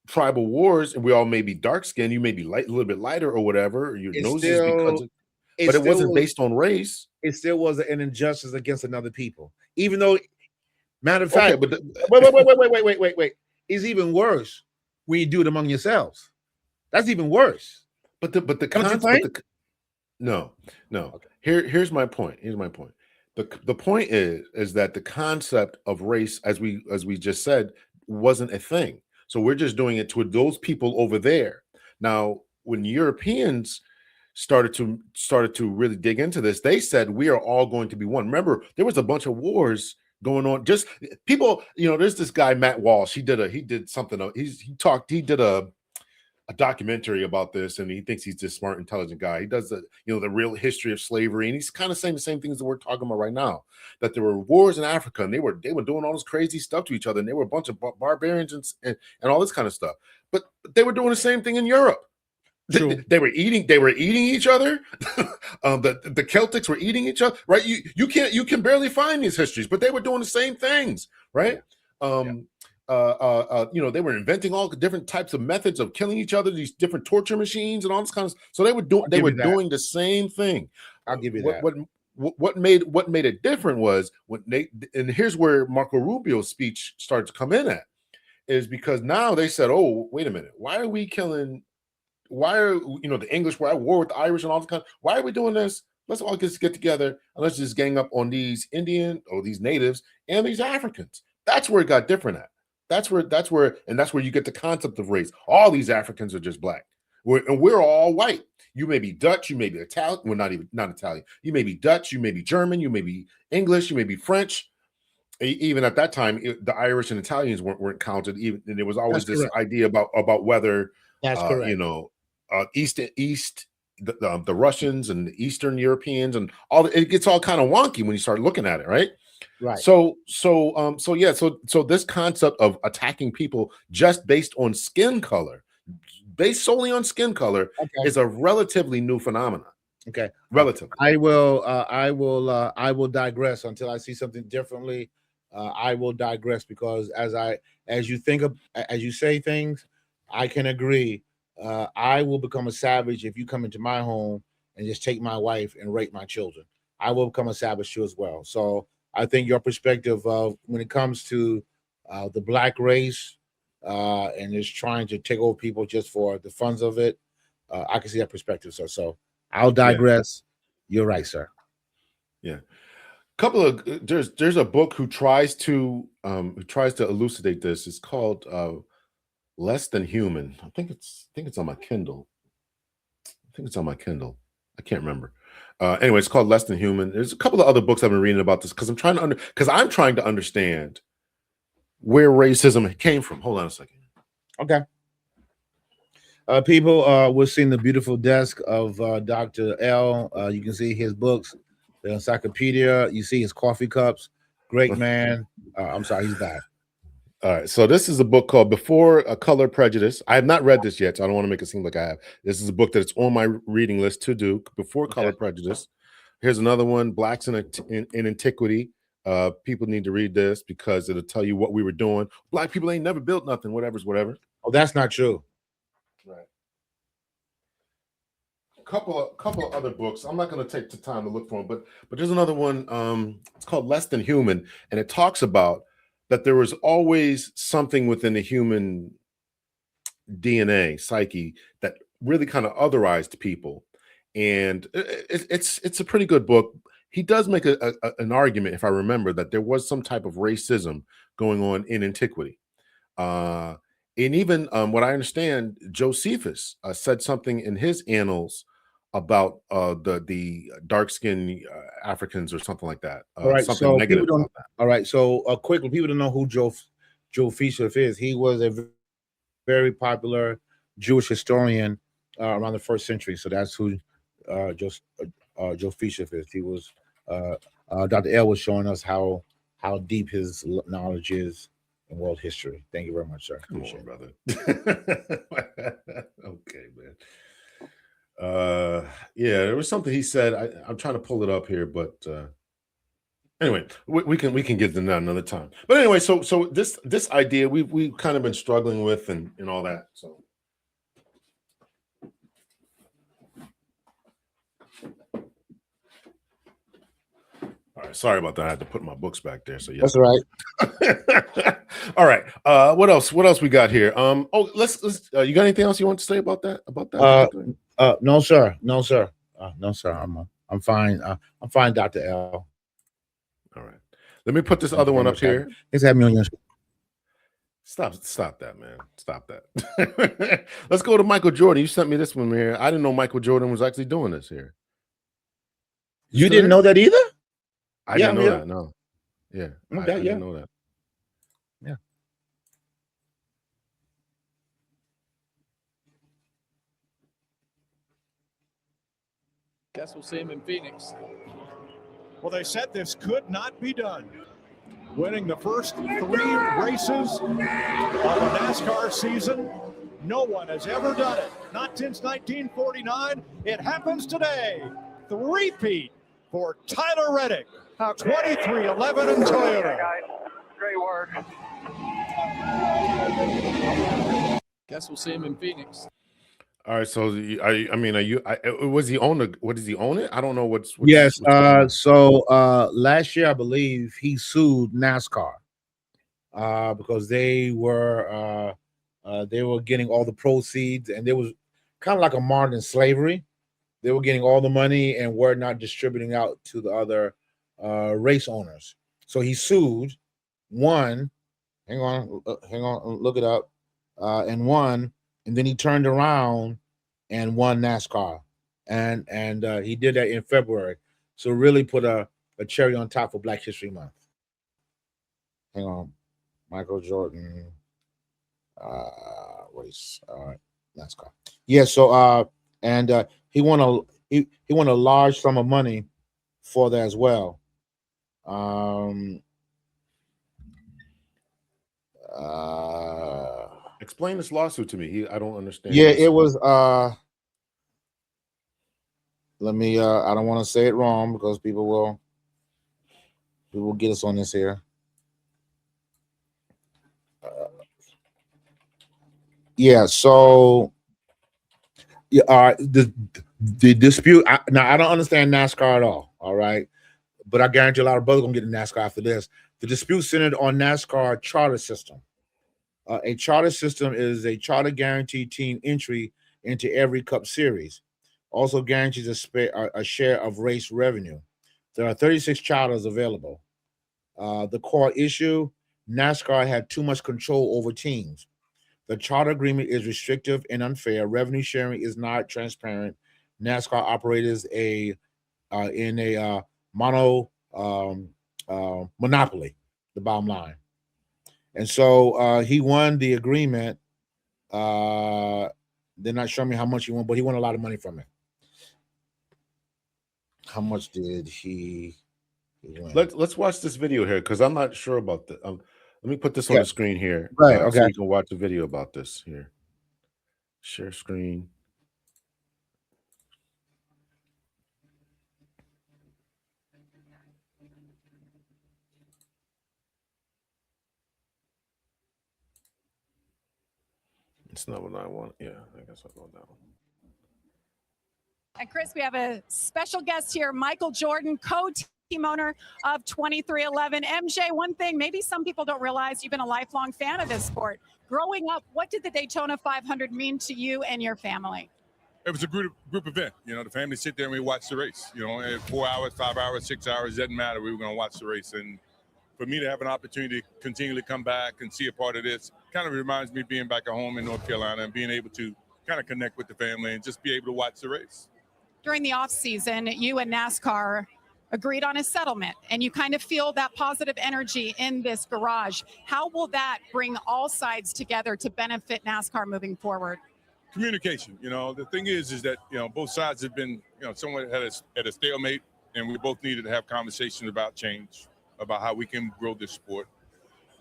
tribal wars, and we all may be dark skinned, you may be light, a little bit lighter or whatever. Your nose is because of, but it wasn't based on race. It still was an injustice against another people, even though, matter of fact, but wait. It's even worse when you do it among yourselves. That's even worse. But the concept. No. Okay. Here's my point. The point is that the concept of race, as we just said, wasn't a thing. So we're just doing it to those people over there. Now, when Europeans started to really dig into this, they said we are all going to be one. Remember, there was a bunch of wars going on. Just people, there's this guy Matt Walsh. He did a documentary about this, and he thinks he's this smart, intelligent guy. He does the real history of slavery, and he's kind of saying the same things that we're talking about right now. That there were wars in Africa, and they were doing all this crazy stuff to each other, and they were a bunch of barbarians and all this kind of stuff. But they were doing the same thing in Europe. They were eating each other. The Celtics were eating each other, right? You can barely find these histories, but they were doing the same things, right? They were inventing all the different types of methods of killing each other, these different torture machines and all this kind of stuff. So they were doing the same thing. I'll give you that. What made it different was and here's where Marco Rubio's speech started to come in at, is because now they said, oh, wait a minute, why are we killing? Why are the English were at war with the Irish and all this kind of? Why are we doing this? Let's all just get together and let's just gang up on these Indian or these natives and these Africans. That's where it got different at. That's where you get the concept of race. All these Africans are just black. We're all white. You may be Dutch, you may be Italian. Well, not Italian. You may be Dutch, you may be German, you may be English, you may be French. Even at that time, the Irish and Italians weren't counted. Even, and there was always this idea about whether that's correct. The Russians and the Eastern Europeans and all. It gets all kind of wonky when you start looking at it, right? Right. So this concept of attacking people just based on skin color, based solely on skin color, is a relatively new phenomenon. Okay. Relatively. I will digress until I see something differently. I will digress because as you say things, I can agree. I will become a savage if you come into my home and just take my wife and rape my children. I will become a savage too as well. So I think your perspective of when it comes to the black race and just trying to take over people just for the funds of it, I can see that perspective, sir. So I'll digress. Yeah. You're right, sir. Yeah. There's a book who tries to elucidate this. It's called Less Than Human. I think it's on my Kindle. I can't remember. Anyway, it's called Less Than Human. There's a couple of other books I've been reading about this because I'm trying to understand where racism came from. Hold on a second. Okay. People, we're seeing the beautiful desk of Dr. L. You can see his books, the encyclopedia. You see his coffee cups. Great man. I'm sorry, he's back. All right. So this is a book called Before Color Prejudice. I have not read this yet, so I don't want to make it seem like I have. This is a book that's on my reading list to do. Before Color Prejudice. Here's another one, Blacks in Antiquity. People need to read this because it'll tell you what we were doing. Black people ain't never built nothing. Whatever's whatever. Oh, that's not true. Right. Couple of other books. I'm not going to take the time to look for them, but there's another one. It's called Less Than Human, and it talks about that there was always something within the human DNA psyche that really kind of otherized people, and it's a pretty good book. He does make an argument, if I remember, that there was some type of racism going on in antiquity. And even what I understand, Josephus said something in his annals about the dark skinned Africans or something like that. All right, Something so negative people don't. about that. All right, so quickly, people don't know who Joe Fisher is. He was a very popular Jewish historian around the first century. So that's who Joe Fisher is. He was Dr. L was showing us how deep his knowledge is in world history. Thank you very much, sir. Come Appreciate on, it. brother. Okay, man. Yeah, there was something he said. I'm trying to pull it up here, but anyway, we can get to that another time. But anyway, so this idea we've kind of been struggling with and all that. So all right, sorry about that. I had to put my books back there. So yeah, That's all right. all right. What else? What else we got here? Oh, let's. You got anything else you want to say about that? No, sir. No, sir. No, sir. I'm fine. I'm fine, Dr. L. All right. Let me put this other one up here. Thanks for having me on your. Stop that, man. Stop that. Let's go to Michael Jordan. You sent me this one here. I didn't know Michael Jordan was actually doing this here. You didn't know that either? I didn't know that. No. Yeah. I didn't know that. Yeah. Guess we'll see him in Phoenix. Well, they said this could not be done. Winning the first 3 races of a NASCAR season. No one has ever done it. Not since 1949. It happens today. Three-peat for Tyler Reddick. 23-11 in Toyota. Great work. Guess we'll see him in Phoenix. All right. So was he own the? What does he own it? I don't know what's Yes. what's going on. So last year, I believe he sued NASCAR because they were getting all the proceeds, and there was kind of like a modern slavery. They were getting all the money and were not distributing out to the other race owners. So he sued, won. Hang on, look it up, and won. And then he turned around and won NASCAR, and he did that in February. So really put a cherry on top for Black History Month. Hang on, Michael Jordan, race, NASCAR. Yeah. So and he won a large sum of money for that as well. Explain this lawsuit to me. I don't understand. Yeah, it was let me I don't want to say it wrong because people will get us on this here. Yeah, so yeah, the dispute. Now I don't understand NASCAR at all right, but I guarantee a lot of brothers gonna get in NASCAR after this. The dispute centered on NASCAR charter system. A charter system is a charter guaranteed team entry into every Cup Series. Also guarantees a share of race revenue. There are 36 charters available. The core issue: NASCAR had too much control over teams. The charter agreement is restrictive and unfair. Revenue sharing is not transparent. NASCAR operates in a monopoly. The bottom line. And so he won the agreement. They're not showing me how much he won, but he won a lot of money from it. How much did he win? Let's watch this video here because I'm not sure about the. Let me put this on the screen here. Right. Okay. So you can watch a video about this here. Share screen. That's not what I want. Yeah, I guess I'll go with that one. And Chris, we have a special guest here, Michael Jordan, co-team owner of 23XI. MJ, one thing maybe some people don't realize, you've been a lifelong fan of this sport. Growing up, what did the Daytona 500 mean to you and your family? It was a group event. You know, the family sit there and we watch the race. You know, 4 hours, 5 hours, 6 hours, doesn't matter. We were going to watch the race. And for me to have an opportunity to continually come back and see a part of this kind of reminds me of being back at home in North Carolina and being able to kind of connect with the family and just be able to watch the race. During the off season, you and NASCAR agreed on a settlement, and you kind of feel that positive energy in this garage. How will that bring all sides together to benefit NASCAR moving forward? Communication. You know, the thing is that, you know, both sides have been, you know, somewhat at a stalemate, and we both needed to have conversations about change, about how we can grow this sport.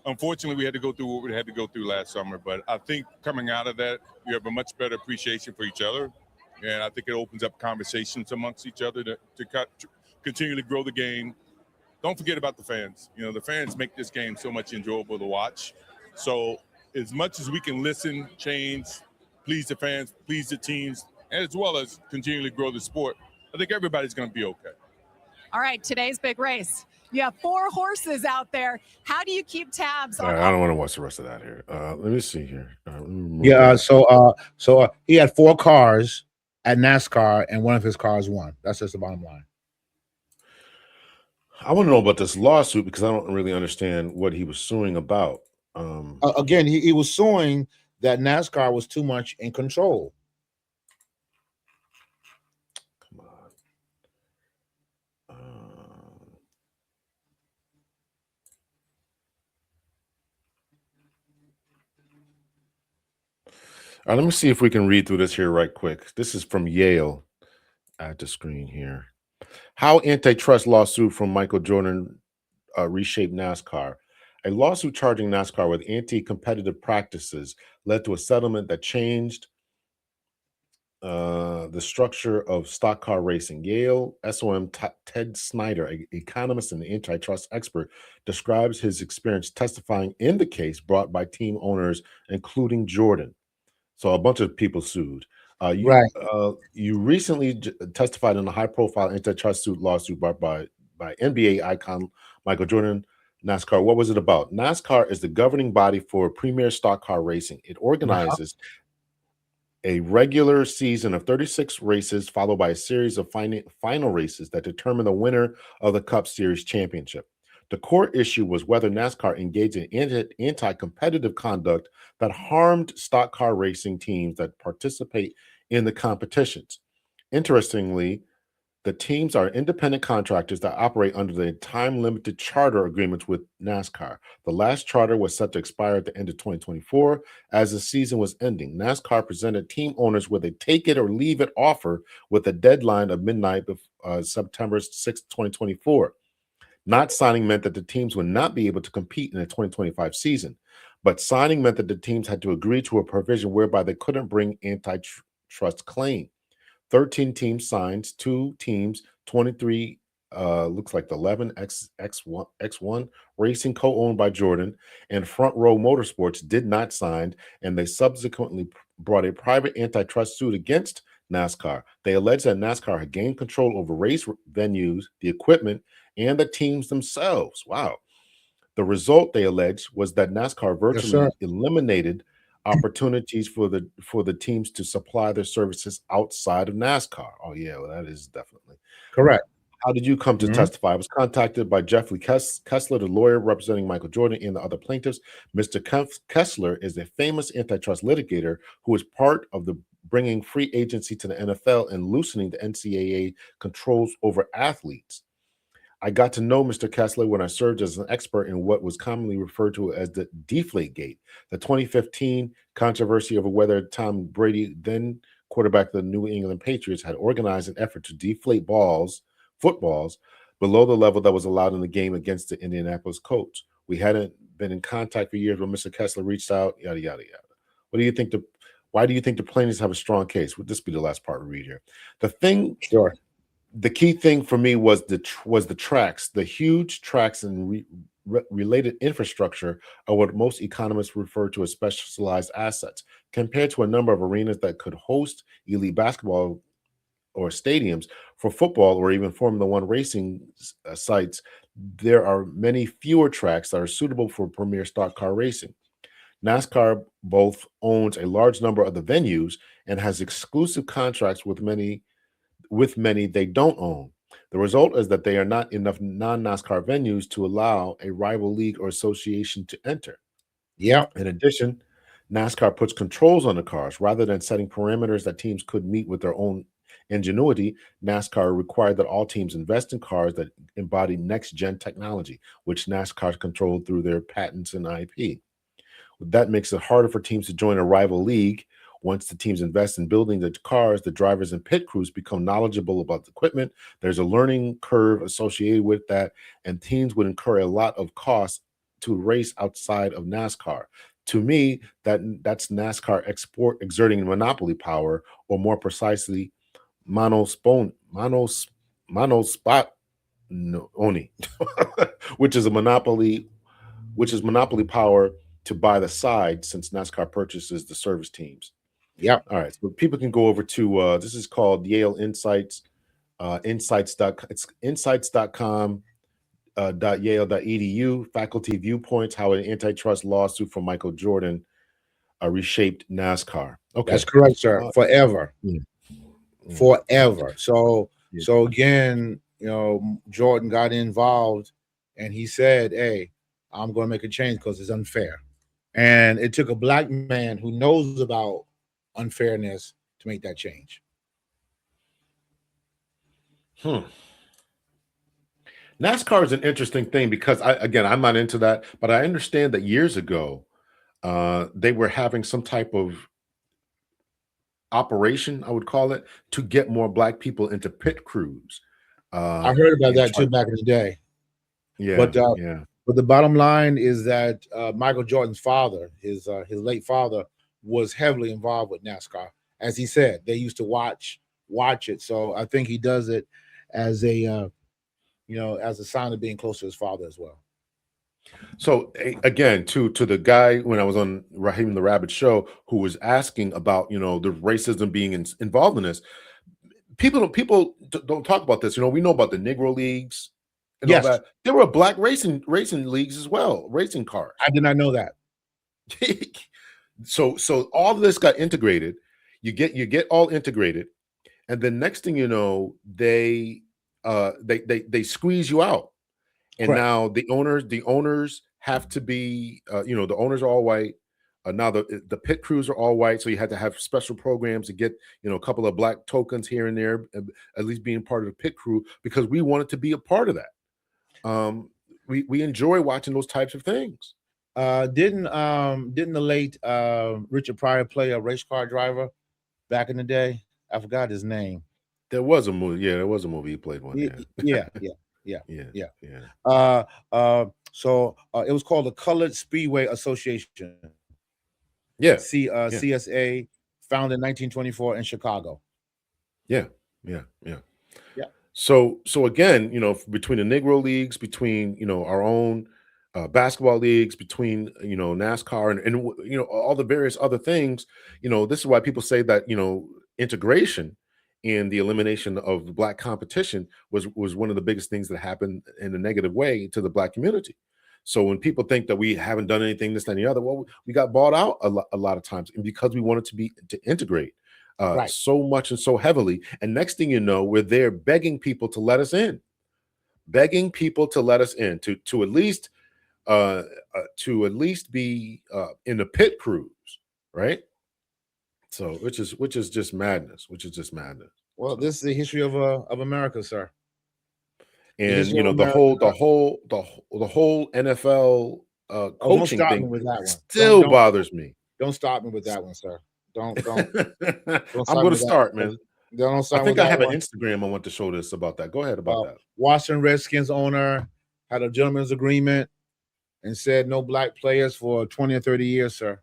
Unfortunately, we had to go through what we had to go through last summer, but I think coming out of that, we have a much better appreciation for each other. And I think it opens up conversations amongst each other to continue to grow the game. Don't forget about the fans. You know, the fans make this game so much enjoyable to watch. So as much as we can listen, change, please the fans, please the teams, and as well as continually grow the sport, I think everybody's going to be okay. All right, today's big race. You have 4 horses out there. How do you keep tabs on? I don't want to watch the rest of that here. Let me see here. Yeah. So he had 4 cars at NASCAR, and one of his cars won. That's just the bottom line. I want to know about this lawsuit because I don't really understand what he was suing about. Again, he was suing that NASCAR was too much in control. Come on. All right, let me see if we can read through this here right quick. This is from Yale at the screen here. How antitrust lawsuit from Michael Jordan reshaped NASCAR. A lawsuit charging NASCAR with anti-competitive practices led to a settlement that changed the structure of stock car racing. Yale SOM Ted Snyder, an economist and antitrust expert, describes his experience testifying in the case brought by team owners, including Jordan. So a bunch of people sued. You recently testified in a high-profile antitrust suit lawsuit brought by NBA icon Michael Jordan. NASCAR, what was it about? NASCAR is the governing body for premier stock car racing. It organizes a regular season of 36 races, followed by a series of final races that determine the winner of the Cup Series championship. The core issue was whether NASCAR engaged in anti-competitive conduct that harmed stock car racing teams that participate in the competitions. Interestingly, the teams are independent contractors that operate under the time-limited charter agreements with NASCAR. The last charter was set to expire at the end of 2024. As the season was ending, NASCAR presented team owners with a take-it-or-leave-it offer with a deadline of midnight of September 6, 2024. Not signing meant that the teams would not be able to compete in the 2025 season, but signing meant that the teams had to agree to a provision whereby they couldn't bring antitrust claim. 13 teams signed, 2 teams, 23, looks like the 11 X1 Racing, co-owned by Jordan, and Front Row Motorsports did not sign, and they subsequently brought a private antitrust suit against NASCAR. They alleged that NASCAR had gained control over race venues, the equipment, and the teams themselves. Wow. The result, they alleged, was that NASCAR virtually eliminated opportunities for the teams to supply their services outside of NASCAR. Oh yeah, well, that is definitely correct. How did you come to testify? I was contacted by Jeffrey Kessler, the lawyer representing Michael Jordan and the other plaintiffs. Mr. Kessler is a famous antitrust litigator who is part of the bringing free agency to the NFL and loosening the NCAA controls over athletes. I got to know Mr. Kessler when I served as an expert in what was commonly referred to as the Deflategate, the 2015 controversy over whether Tom Brady, then quarterback of the New England Patriots, had organized an effort to deflate footballs below the level that was allowed in the game against the Indianapolis Colts. We hadn't been in contact for years when Mr. Kessler reached out, yada, yada, yada. What do you think? Why do you think the plaintiffs have a strong case? Would this be the last part we read here? The key thing for me was the tracks, the huge tracks and related infrastructure are what most economists refer to as specialized assets. Compared to a number of arenas that could host elite basketball or stadiums for football or even Formula One racing sites, there are many fewer tracks that are suitable for premier stock car racing. NASCAR both owns a large number of the venues and has exclusive contracts with many they don't own. The result is that there are not enough non-NASCAR venues to allow a rival league or association to enter. Yeah. In addition, NASCAR puts controls on the cars rather than setting parameters that teams could meet with their own ingenuity. NASCAR required that all teams invest in cars that embody next-gen technology, which NASCAR controlled through their patents and IP. That makes it harder for teams to join a rival league. Once the teams invest in building the cars, the drivers and pit crews become knowledgeable about the equipment. There's a learning curve associated with that, and teams would incur a lot of costs to race outside of NASCAR. To me, that's NASCAR exerting monopoly power, or more precisely, monospot oni, which is monopoly power to buy the side, since NASCAR purchases the service teams. Yeah. All right. So people can go over to this is called Yale Insights, it's insights.com. .yale.edu, faculty viewpoints, how an antitrust lawsuit from Michael Jordan reshaped NASCAR. Okay, that's correct, sir. Forever. Forever. So Yeah. so again, Jordan got involved and he said, hey, I'm going to make a change because it's unfair. And it took a black man who knows about unfairness to make that change. NASCAR is an interesting thing because I'm not into that, but I understand that years ago they were having some type of operation, I would call it, to get more black people into pit crews. I heard about that too back in the day. Yeah, But yeah. But the bottom line is that Michael Jordan's father, his late father, was heavily involved with NASCAR. As he said, they used to watch it. So I think he does it as a as a sign of being close to his father as well. So again, to the guy when I was on Raheem the Rabbit show, who was asking about the racism being involved in this, people don't talk about this. We know about the Negro leagues and Yes. all that. There were black racing leagues as well, racing cars. I did not know that. So all of this got integrated. You get all integrated, and then next thing you know, they squeeze you out. And Correct. now the owners have to be, the owners are all white. Now the pit crews are all white, so you had to have special programs to get, a couple of black tokens here and there, at least being part of the pit crew, because we wanted to be a part of that. We enjoy watching those types of things. Didn't the late Richard Pryor play a race car driver back in the day? I forgot his name. There was a movie. Yeah, there was a movie he played one. Yeah. Yeah. So it was called the Colored Speedway Association. Yeah. CSA, founded in 1924 in Chicago. Yeah. So again, between the Negro leagues, between our own basketball leagues, between NASCAR and all the various other things, this is why people say that integration and the elimination of the black competition was one of the biggest things that happened in a negative way to the black community. So when people think that we haven't done anything, this, that, and the other, well, we got bought out a lot of times, and because we wanted to integrate Right. so much and so heavily, and next thing you know, we're there begging people to let us in, to at least be in the pit crews, right? So which is just madness. Well, this is the history of America, sir. And history of the America. whole NFL Don't coaching stop me thing with that one. still Don't- bothers me. Don't stop me with that one, sir. Don't. I'm start going to with that. start, man. Don't start I think with I that have an one. Instagram I want to show this about that. Go ahead about that. Washington Redskins owner had a gentleman's agreement and said no black players for 20 or 30 years, sir.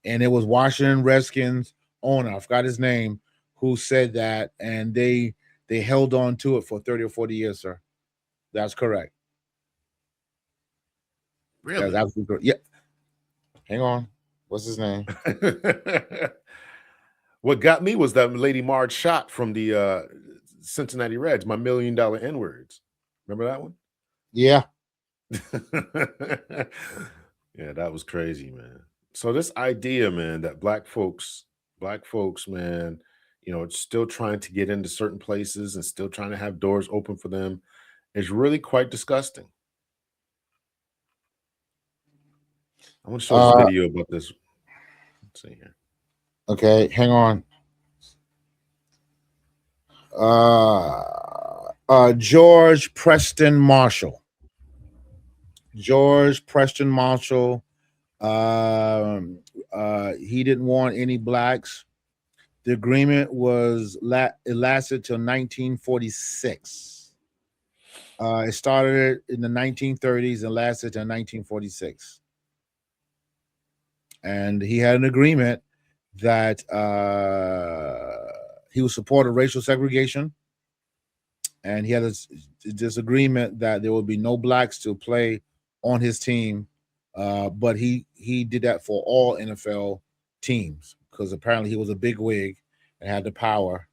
And it was Washington Redskins owner, I forgot his name, who said that, and they held on to it for 30 or 40 years, sir. That's correct. Really? That's absolutely correct. Yeah. Hang on. What's his name? What got me was that Lady Marge shot from the Cincinnati Reds, my $1 million N-words. Remember that one? Yeah. Yeah, that was crazy, man. So this idea, man, that black folks, man, you know, still trying to get into certain places and still trying to have doors open for them is really quite disgusting. I want to show this video about this. Let's see here. Okay, hang on. George Preston Marshall. George Preston Marshall. He didn't want any blacks. The agreement was it lasted till 1946. It started in the 1930s and lasted till 1946. And he had an agreement that he would support racial segregation, and he had this agreement that there would be no blacks to play on his team, but he did that for all NFL teams because apparently he was a big wig and had the power.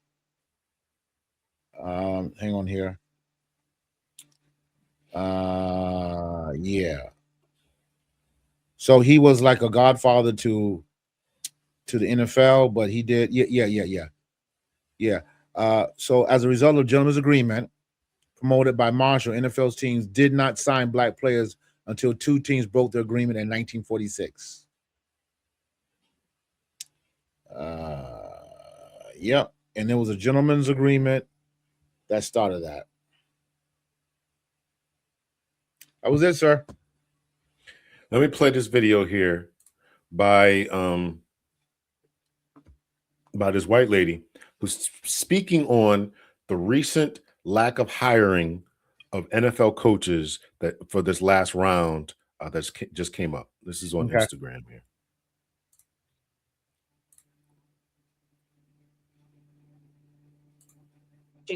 Hang on here. Yeah. So he was like a godfather to the NFL, but he did. Yeah. So as a result of gentleman's agreement promoted by Marshall, NFL's teams did not sign black players until two teams broke their agreement in 1946. Yep. And there was a gentleman's agreement that started that. That was it, sir. Let me play this video here by this white lady who's speaking on the recent lack of hiring of NFL coaches that for this last round that's just came up. This is on Instagram here.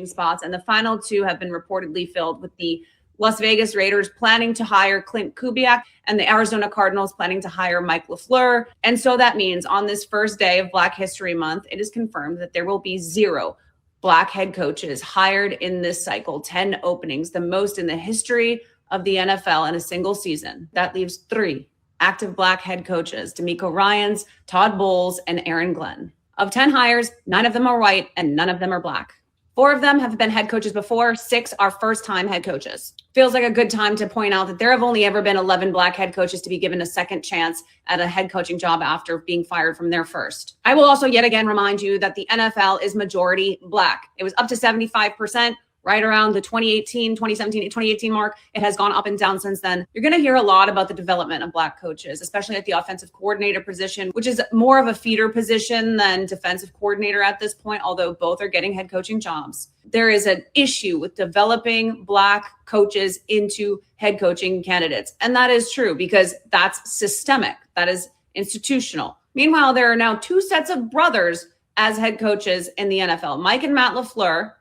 Spots, and the final two have been reportedly filled, with the Las Vegas Raiders planning to hire Clint Kubiak and the Arizona Cardinals planning to hire Mike LaFleur. And so that means on this first day of Black History Month, it is confirmed that there will be 0 black head coaches hired in this cycle, 10 openings, the most in the history of the NFL in a single season. That leaves 3 active black head coaches, DeMeco Ryans, Todd Bowles, and Aaron Glenn. Of 10 hires, 9 of them are white and none of them are black. 4 of them have been head coaches before. 6 are first-time head coaches. Feels like a good time to point out that there have only ever been 11 black head coaches to be given a second chance at a head coaching job after being fired from their first. I will also yet again remind you that the NFL is majority black. It was up to 75%. Right around the 2018 mark. It has gone up and down since then. You're going to hear a lot about the development of black coaches, especially at the offensive coordinator position, which is more of a feeder position than defensive coordinator at this point, although both are getting head coaching jobs. There is an issue with developing black coaches into head coaching candidates. And that is true because that's systemic. That is institutional. Meanwhile, there are now 2 sets of brothers as head coaches in the NFL, Mike and Matt LaFleur,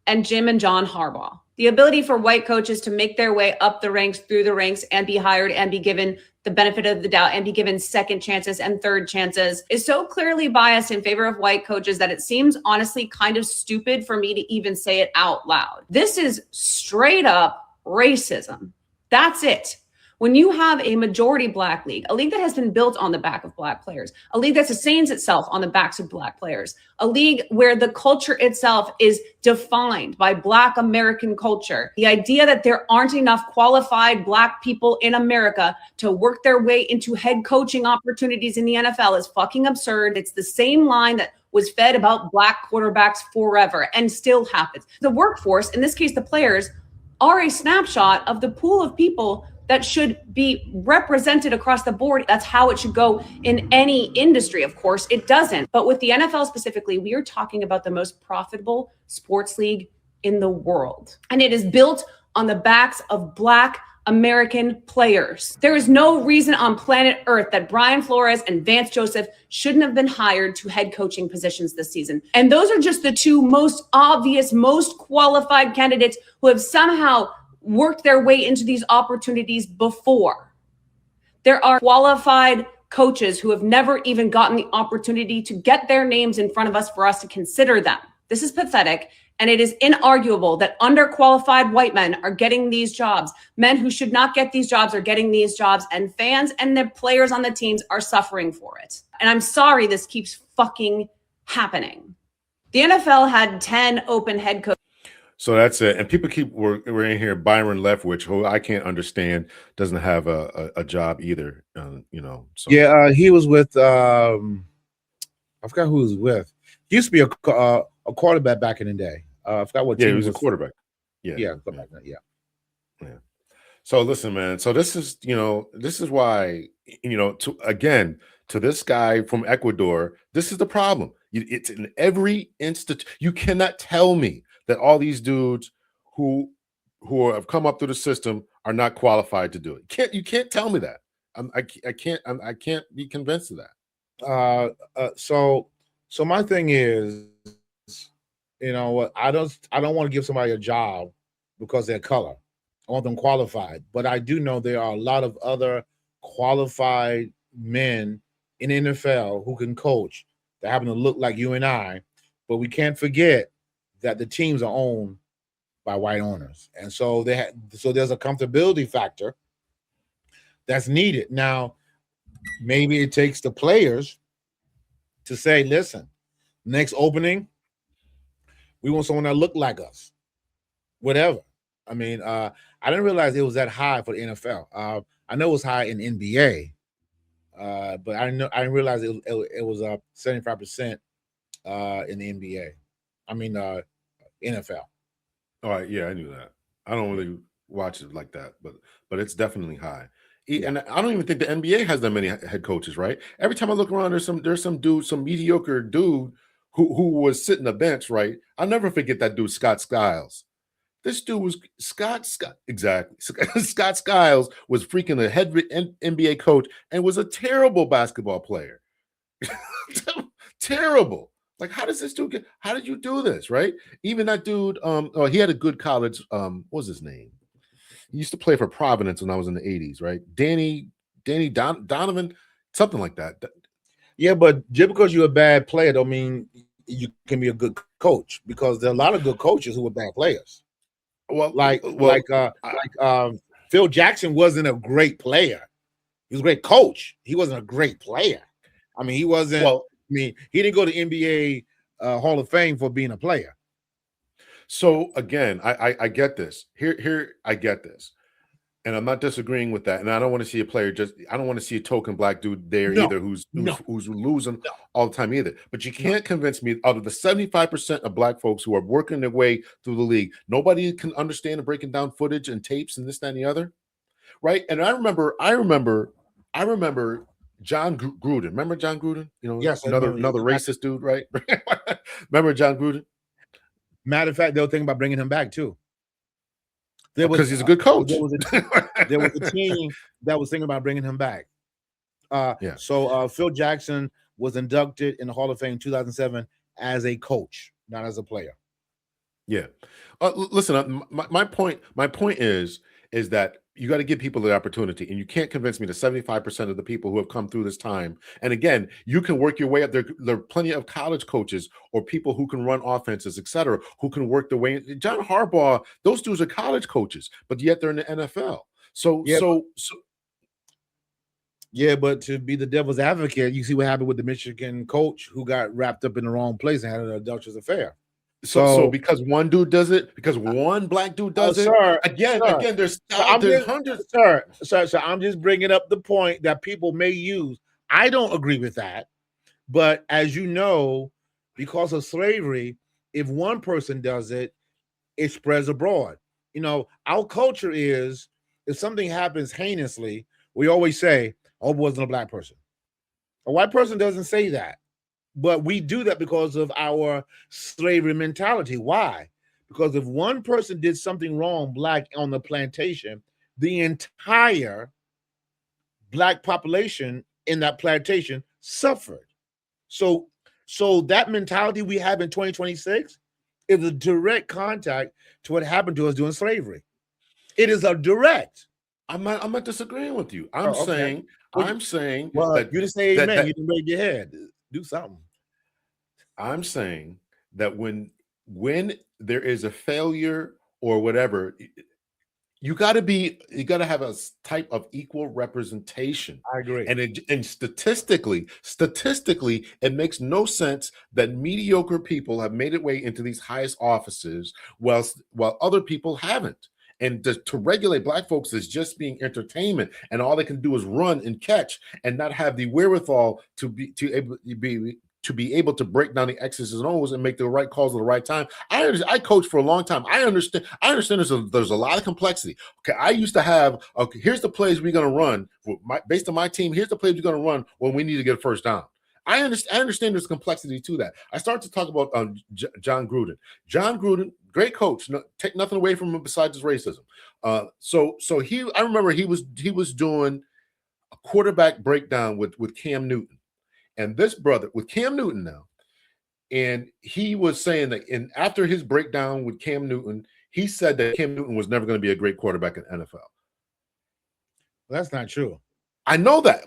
and Jim and John Harbaugh. The ability for white coaches to make their way up the ranks, through the ranks, and be hired and be given the benefit of the doubt and be given second chances and third chances is so clearly biased in favor of white coaches that it seems honestly kind of stupid for me to even say it out loud. This is straight up racism. That's it. When you have a majority black league, a league that has been built on the back of black players, a league that sustains itself on the backs of black players, a league where the culture itself is defined by black American culture, the idea that there aren't enough qualified black people in America to work their way into head coaching opportunities in the NFL is fucking absurd. It's the same line that was fed about black quarterbacks forever and still happens. The workforce, in this case, the players, are a snapshot of the pool of people that should be represented across the board. That's how it should go in any industry. Of course, it doesn't. But with the NFL specifically, we are talking about the most profitable sports league in the world. And it is built on the backs of black American players. There is no reason on planet Earth that Brian Flores and Vance Joseph shouldn't have been hired to head coaching positions this season. And those are just the 2 most obvious, most qualified candidates who have somehow worked their way into these opportunities before. There are qualified coaches who have never even gotten the opportunity to get their names in front of us for us to consider them. This is pathetic. And it is inarguable that underqualified white men are getting these jobs. Men who should not get these jobs are getting these jobs, and fans and the players on the teams are suffering for it. And I'm sorry this keeps fucking happening. The NFL had 10 open head coaches. So that's it. And people we're in here. Byron Leftwich, who I can't understand, doesn't have a job either. You know. So. Yeah, he was with. I forgot who he was with. He used to be a quarterback back in the day. I forgot what. Yeah, he was a quarterback. Yeah. Yeah. So listen, man. So this is why to this guy from Ecuador, this is the problem. It's in every instant. You cannot tell me that all these dudes who have come up through the system are not qualified to do it. You can't tell me that. I can't be convinced of that. So my thing is, you know what? I don't want to give somebody a job because they're color. I want them qualified. But I do know there are a lot of other qualified men in the NFL who can coach that happen to look like you and I. But we can't forget that the teams are owned by white owners. And so there's a comfortability factor that's needed. Now, maybe it takes the players to say, listen, next opening, we want someone that look like us. Whatever. I mean, I didn't realize it was that high for the NFL. I know it was high in NBA, but I didn't realize it was 75% in the NBA. I mean, NFL. All right, yeah, I knew that. I don't really watch it like that, but it's definitely high. And I don't even think the NBA has that many head coaches, right? Every time I look around, there's some dude, some mediocre dude who was sitting the bench, right? I'll never forget that dude, Scott Skiles. This dude was Scott exactly. Scott Skiles was freaking a head NBA coach and was a terrible basketball player. Terrible. Like, how does this dude how did you do this, right? Even that dude, he had a good college, what was his name? He used to play for Providence when I was in the 80s, right? Danny Donovan, something like that. Yeah, but just because you're a bad player don't mean you can be a good coach, because there are a lot of good coaches who are bad players. Well, Phil Jackson wasn't a great player. He was a great coach. He wasn't a great player. I mean, he wasn't. Well, I mean, he didn't go to NBA Hall of Fame for being a player. So again, I get this. Here I get this, and I'm not disagreeing with that. And I don't want to see a player I don't want to see a token black dude there either who's losing all the time either. But you can't convince me out of the 75% of black folks who are working their way through the league, nobody can understand and breaking down footage and tapes and this, that, and the other, right? And I remember John Gruden. Remember John Gruden? You know, yes, another racist dude, right? Remember John Gruden? Matter of fact, they were thinking about bringing him back too. Because he's a good coach. There was a team that was thinking about bringing him back. So Phil Jackson was inducted in the Hall of Fame in 2007 as a coach, not as a player. Yeah. Listen, my point is that you got to give people the opportunity, and you can't convince me that 75% of the people who have come through this time, and again, you can work your way up. There are plenty of college coaches or people who can run offenses, etc., who can work their way. John Harbaugh, those dudes are college coaches, but yet they're in the NFL. Yeah, but to be the devil's advocate, you see what happened with the Michigan coach who got wrapped up in the wrong place and had an adulterous affair. So because one dude does it, because one black dude does it, again, there's hundreds. So I'm just bringing up the point that people may use. I don't agree with that, but as you know, because of slavery, if one person does it, it spreads abroad. You know, our culture is, if something happens heinously, we always say, "Oh, it wasn't a black person." A white person doesn't say that. But we do that because of our slavery mentality. Why? Because if one person did something wrong, black, on the plantation, the entire black population in that plantation suffered. So that mentality we have in 2026 is a direct contact to what happened to us during slavery. It is a direct. I'm not disagreeing with you. I'm Oh, okay. saying Well, that you didn't say that, amen. that You didn't raise your head. Do something. I'm saying that when there is a failure or whatever, you got to have a type of equal representation. I agree. And statistically, it makes no sense that mediocre people have made it way into these highest offices while other people haven't. And to regulate black folks is just being entertainment, and all they can do is run and catch and not have the wherewithal to be able to break down the X's and O's and make the right calls at the right time. I coached for a long time. I understand there's a lot of complexity. Okay, I used to have, okay, here's the plays we're going to run based on my team. Here's the plays we're going to run when we need to get a first down. I understand there's complexity to that. I started to talk about John Gruden. John Gruden, great coach. No, take nothing away from him besides his racism. So I remember he was doing a quarterback breakdown with Cam Newton. And this brother with Cam Newton now, and he was saying that after his breakdown with Cam Newton, he said that Cam Newton was never going to be a great quarterback in the NFL. Well, that's not true. I know that.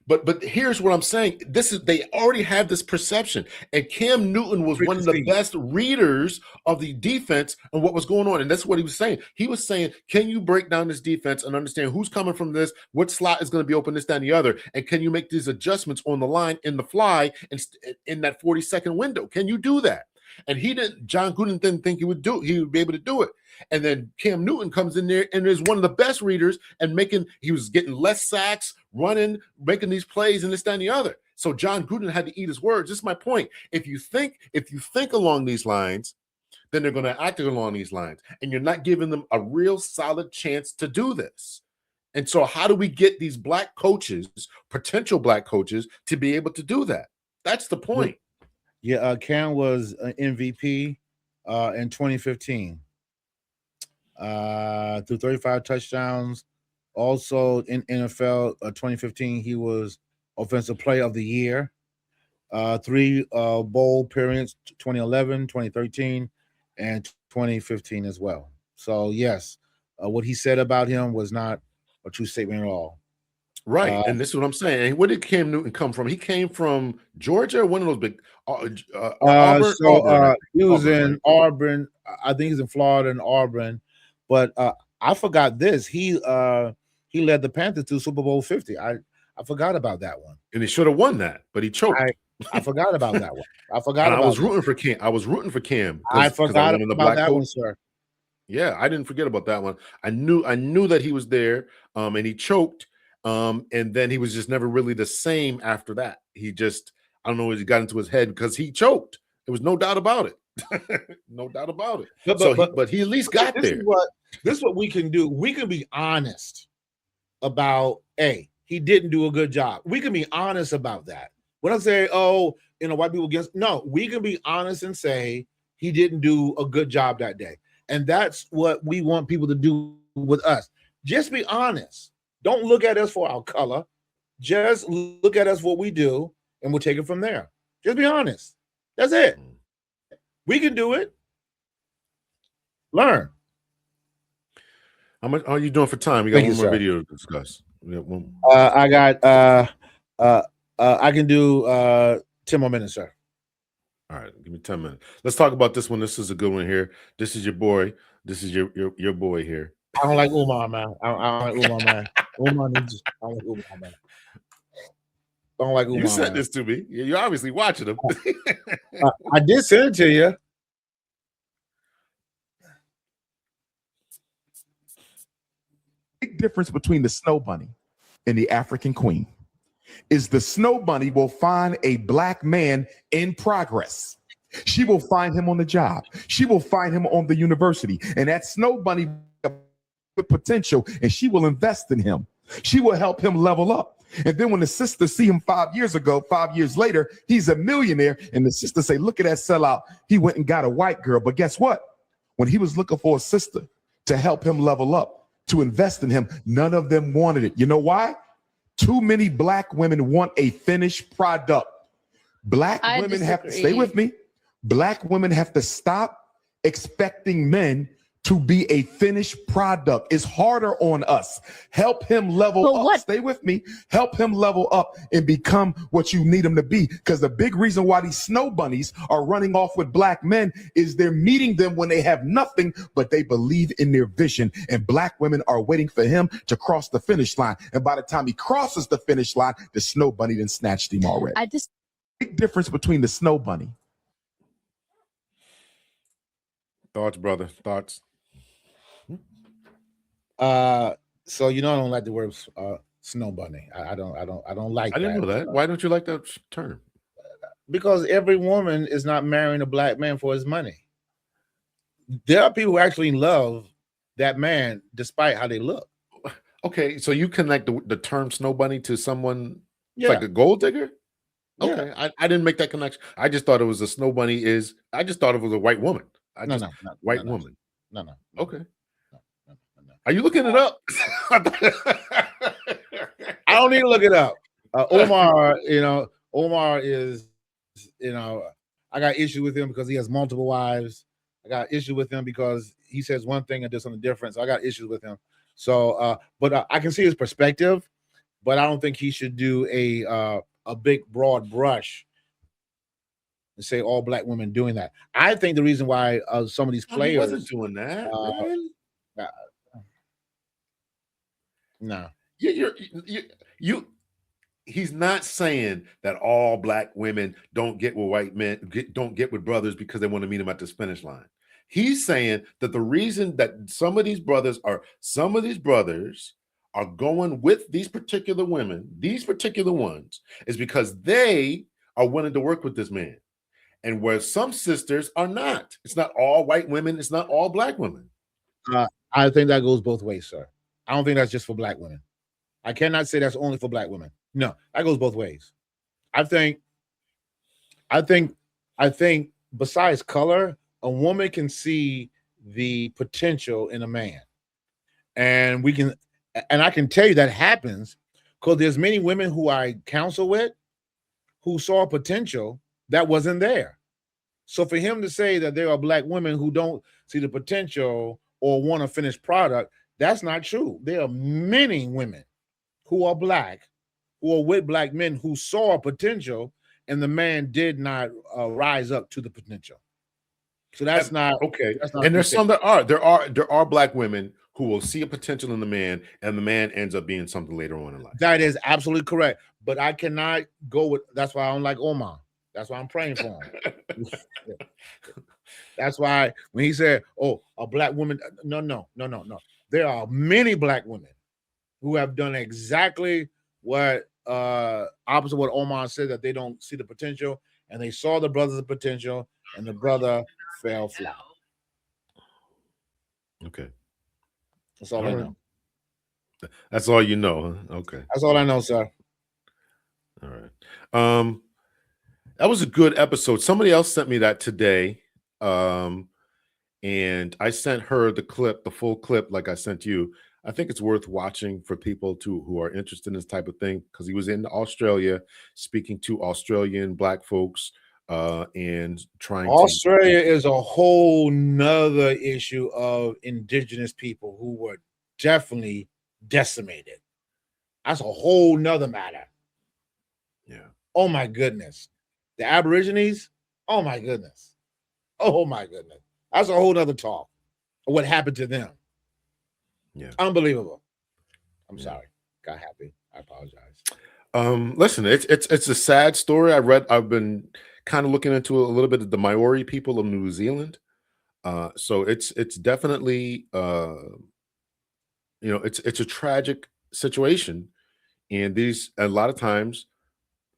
But here's what I'm saying. They already have this perception. And Cam Newton was one of the best readers of the defense and what was going on. And that's what he was saying. He was saying, can you break down this defense and understand who's coming from this, what slot is going to be open, this, that, and the other? And can you make these adjustments on the line in the fly and in that 40-second window? Can you do that? And John Gruden didn't think he would be able to do it. And then Cam Newton comes in there and is one of the best readers and he was getting less sacks, running, making these plays and this, that, and the other. So John Gruden had to eat his words. This is my point. If you think along these lines, then they're going to act along these lines. And you're not giving them a real solid chance to do this. And so how do we get these black coaches, potential black coaches, to be able to do that? That's the point. Yeah, Cam was an MVP in 2015. Through 35 touchdowns. Also in NFL 2015, he was Offensive Player of the Year. 3 bowl periods, 2011, 2013, and 2015 as well. So yes, what he said about him was not a true statement at all. Right, and this is what I'm saying. Where did Cam Newton come from? He came from Georgia, one of those big Auburn. He was in Auburn. I think he's in Florida and Auburn. But I forgot this. He led the Panthers to Super Bowl 50. I forgot about that one. And he should have won that, but he choked. I forgot about that one. I was rooting for Cam. I was rooting for Cam. I forgot about that one, sir. Yeah, I didn't forget about that one. I knew that he was there, and he choked. And then he was just never really the same after that. He just, I don't know what he got into his head because he choked. There was no doubt about it. No doubt about it. But he at least got there. This is what we can do. We can be honest about, he didn't do a good job. We can be honest about that. When I say, white people against, no, we can be honest and say he didn't do a good job that day. And that's what we want people to do with us. Just be honest. Don't look at us for our color. Just look at us for what we do, and we'll take it from there. Just be honest. That's it. We can do it. Learn. How much are you doing for time? We got one more video to discuss. I can do 10 more minutes, sir. All right, give me 10 minutes. Let's talk about this one. This is a good one here. This is your boy. This is your boy here. I don't like Umar, man. I don't like Umar, man. I don't like Umar, man. Don't like Umar. You sent this to me. You're obviously watching him. I did send it to you. Big difference between the snow bunny and the African queen is the snow bunny will find a black man in progress. She will find him on the job. She will find him on the university. And that snow bunny with potential, and she will invest in him. She will help him level up. And then when the sister see him 5 years ago, 5 years later, he's a millionaire. And the sister say, look at that sellout. He went and got a white girl. But guess what? When he was looking for a sister to help him level up, to invest in him, none of them wanted it. You know why? Too many black women want a finished product. Black women have to stay with me. Black women have to stop expecting men to be a finished product. It's harder on us. Help him level up. Stay with me. Help him level up and become what you need him to be. Because the big reason why these snow bunnies are running off with black men is they're meeting them when they have nothing, but they believe in their vision. And black women are waiting for him to cross the finish line. And by the time he crosses the finish line, the snow bunny then snatched him already. Big difference between the snow bunny. Thoughts, brother? Thoughts? So I don't like the word snow bunny. I don't like I didn't know that. Why don't you like that term? Because every woman is not marrying a black man for his money. There are people who actually love that man despite how they look. Okay, so you connect the term snow bunny to someone Yeah. like a gold digger? Yeah. Okay, I didn't make that connection. I just thought it was a snow bunny I just thought it was a white woman. No. Woman. No. Okay. Are you looking it up? I don't need to look it up. Omar, Omar is, I got issues with him because he has multiple wives. I got issues with him because he says one thing and does something different. So I got issues with him. So, but I can see his perspective, but I don't think he should do a big broad brush and say all black women doing that. I think the reason why some of these He players wasn't doing that, man. No. He's not saying that all black women don't get with white men, don't get with brothers because they want to meet them at the finish line. He's saying that the reason that some of these brothers are going with these particular women, these particular ones, is because they are willing to work with this man. And where some sisters are not. It's not all white women, it's not all black women. I think that goes both ways, sir. I don't think that's just for black women. I cannot say that's only for black women. No, that goes both ways. I think besides color, a woman can see the potential in a man. And I can tell you that happens because there's many women who I counsel with who saw potential that wasn't there. So for him to say that there are black women who don't see the potential or want a finished product, that's not true. There are many women who are black, who are with black men who saw potential and the man did not rise up to the potential. So that's not okay. That's not And there's some that are. There are black women who will see a potential in the man, and the man ends up being something later on in life. That is absolutely correct. But I cannot go with. That's why I don't like Omar. That's why I'm praying for him. That's why when he said, "Oh, a black woman," no. There are many black women who have done exactly what opposite what Omar said, that they don't see the potential, and they saw the brother's potential, and the brother fell flat. Okay. That's all I know. That's all you know, huh? Okay. That's all I know, sir. All right. That was a good episode. Somebody else sent me that today. And I sent her the full clip, like I sent you. I think it's worth watching for people who are interested in this type of thing, because he was in Australia speaking to Australian black folks and trying Australia is a whole nother issue of indigenous people who were definitely decimated. That's a whole nother matter. Yeah. Oh my goodness. The Aborigines, oh my goodness. Oh my goodness. That's a whole nother talk of what happened to them. Yeah. Unbelievable. I'm sorry. Got happy. I apologize. Listen, it's a sad story. I've been kind of looking into a little bit of the Maori people of New Zealand. So it's definitely it's a tragic situation, and a lot of times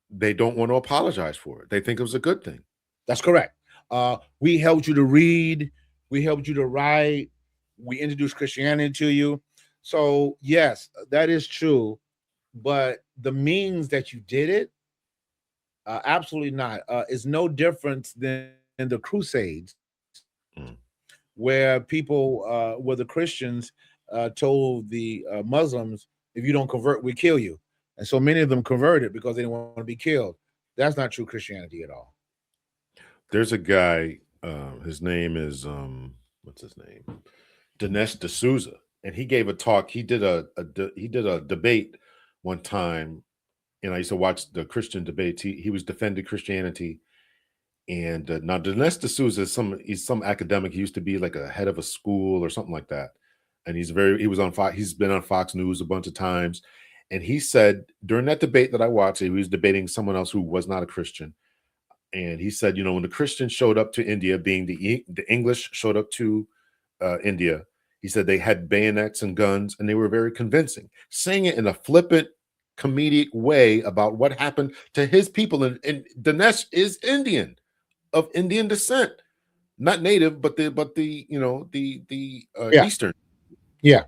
they don't want to apologize for it. They think it was a good thing. That's correct. We helped you to read. We helped you to write. We introduced Christianity to you. So yes, that is true. But the means that you did it, absolutely not. It's no different than in the Crusades, where the Christians told the Muslims, if you don't convert, we kill you. And so many of them converted because they didn't want to be killed. That's not true Christianity at all. There's a guy, his name is what's his name? Dinesh D'Souza, and he gave a talk. He did a debate one time, and I used to watch the Christian debates. He was defending Christianity, and now Dinesh D'Souza is he's some academic. He used to be like a head of a school or something like that, and he was on Fox. He's been on Fox News a bunch of times, and he said during that debate that I watched, he was debating someone else who was not a Christian. And he said, when the Christians showed up to India, being the English showed up to India, he said they had bayonets and guns, and they were very convincing, saying it in a flippant, comedic way about what happened to his people. And Dinesh is Indian, of Indian descent, not native, but the Eastern. Yeah.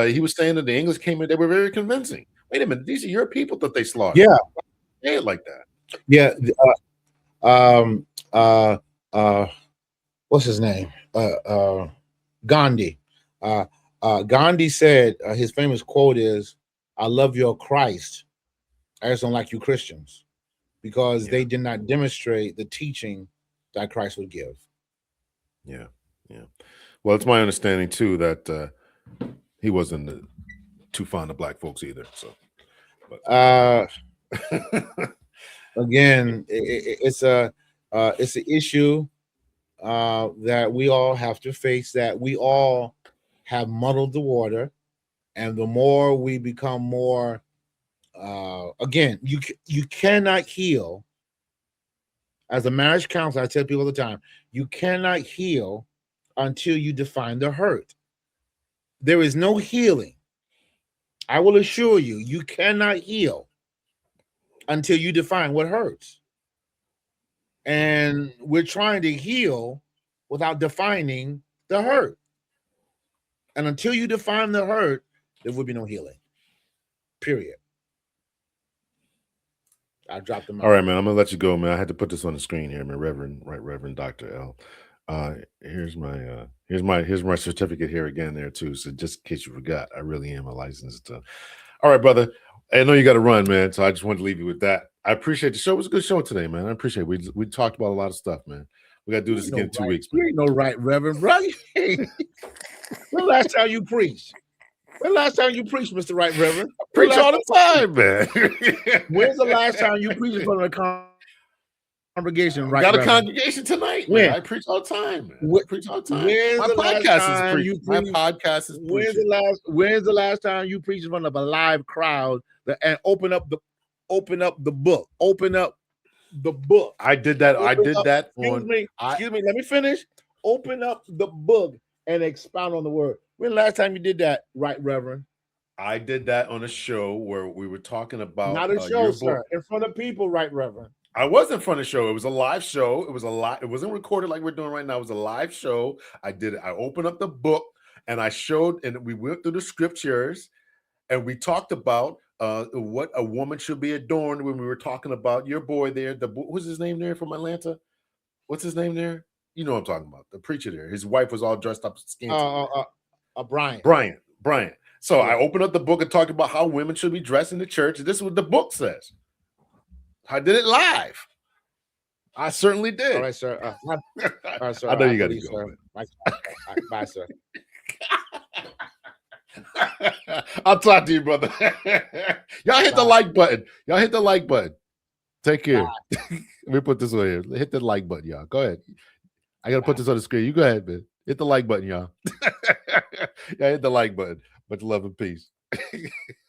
He was saying that the English came in; they were very convincing. Wait a minute, these are your people that they slaughtered. Yeah, say it like that. Yeah. What's his name? Gandhi. Gandhi said his famous quote is, "I love your Christ. I just don't like you Christians," because they did not demonstrate the teaching that Christ would give. Yeah. Well, it's my understanding too that he wasn't too fond of black folks either. So, again, it's an issue that we all have to face. That we all have muddled the water, and the more we become more, again, you cannot heal. As a marriage counselor, I tell people all the time, you cannot heal until you define the hurt. There is no healing. I will assure you, you cannot heal until you define what hurts. And we're trying to heal without defining the hurt. And until you define the hurt, there will be no healing. Period. I dropped them. All right, man. I'm gonna let you go, man. I had to put this on the screen here, man. Reverend Dr. L. Here's my certificate here again there too. So just in case you forgot, I really am a licensed. All right, brother. I know you got to run, man. So I just wanted to leave you with that. I appreciate the show. It was a good show today, man. I appreciate it. We talked about a lot of stuff, man. We got to do this again in 2 weeks. You ain't no right, Reverend, bro. When last time you preached? When last time you preached, Mr. Right Reverend? Preach all the time, man. When's the last time you preached in front of a congregation? Right, got a Reverend? congregation tonight. When? Man. I preach all the time, man. When? I preach all the time. When's My the last podcast time is preaching. you My preached? podcast is When's preaching. the last time you preached in front of a live crowd and open up the book? Open up the book. I did that. Excuse me. Let me finish. Open up the book and expound on the word. When the last time you did that, right, Reverend? I did that on a show where we were talking about Not a show, your sir. book. In front of people, right, Reverend? I was in front of the show. It was a live show. It wasn't recorded like we're doing right now. It was a live show. I did it. I opened up the book and I showed, and we went through the scriptures and we talked about what a woman should be adorned when we were talking about your boy there. What's his name there from Atlanta? What's his name there? You know what I'm talking about. The preacher there. His wife was all dressed up scantily. Brian. So I opened up the book and talked about how women should be dressed in the church. This is what the book says. I did it live. I certainly did. All right, sir. All right, sir. I know you got to Please, go. sir. Bye, sir. I'll talk to you, brother. Y'all hit the like button. Take care. Let me put this on here. Hit the like button, y'all. Go ahead. I got to put this on the screen. You go ahead, man. Hit the like button, y'all. Yeah, hit the like button. Much love and peace.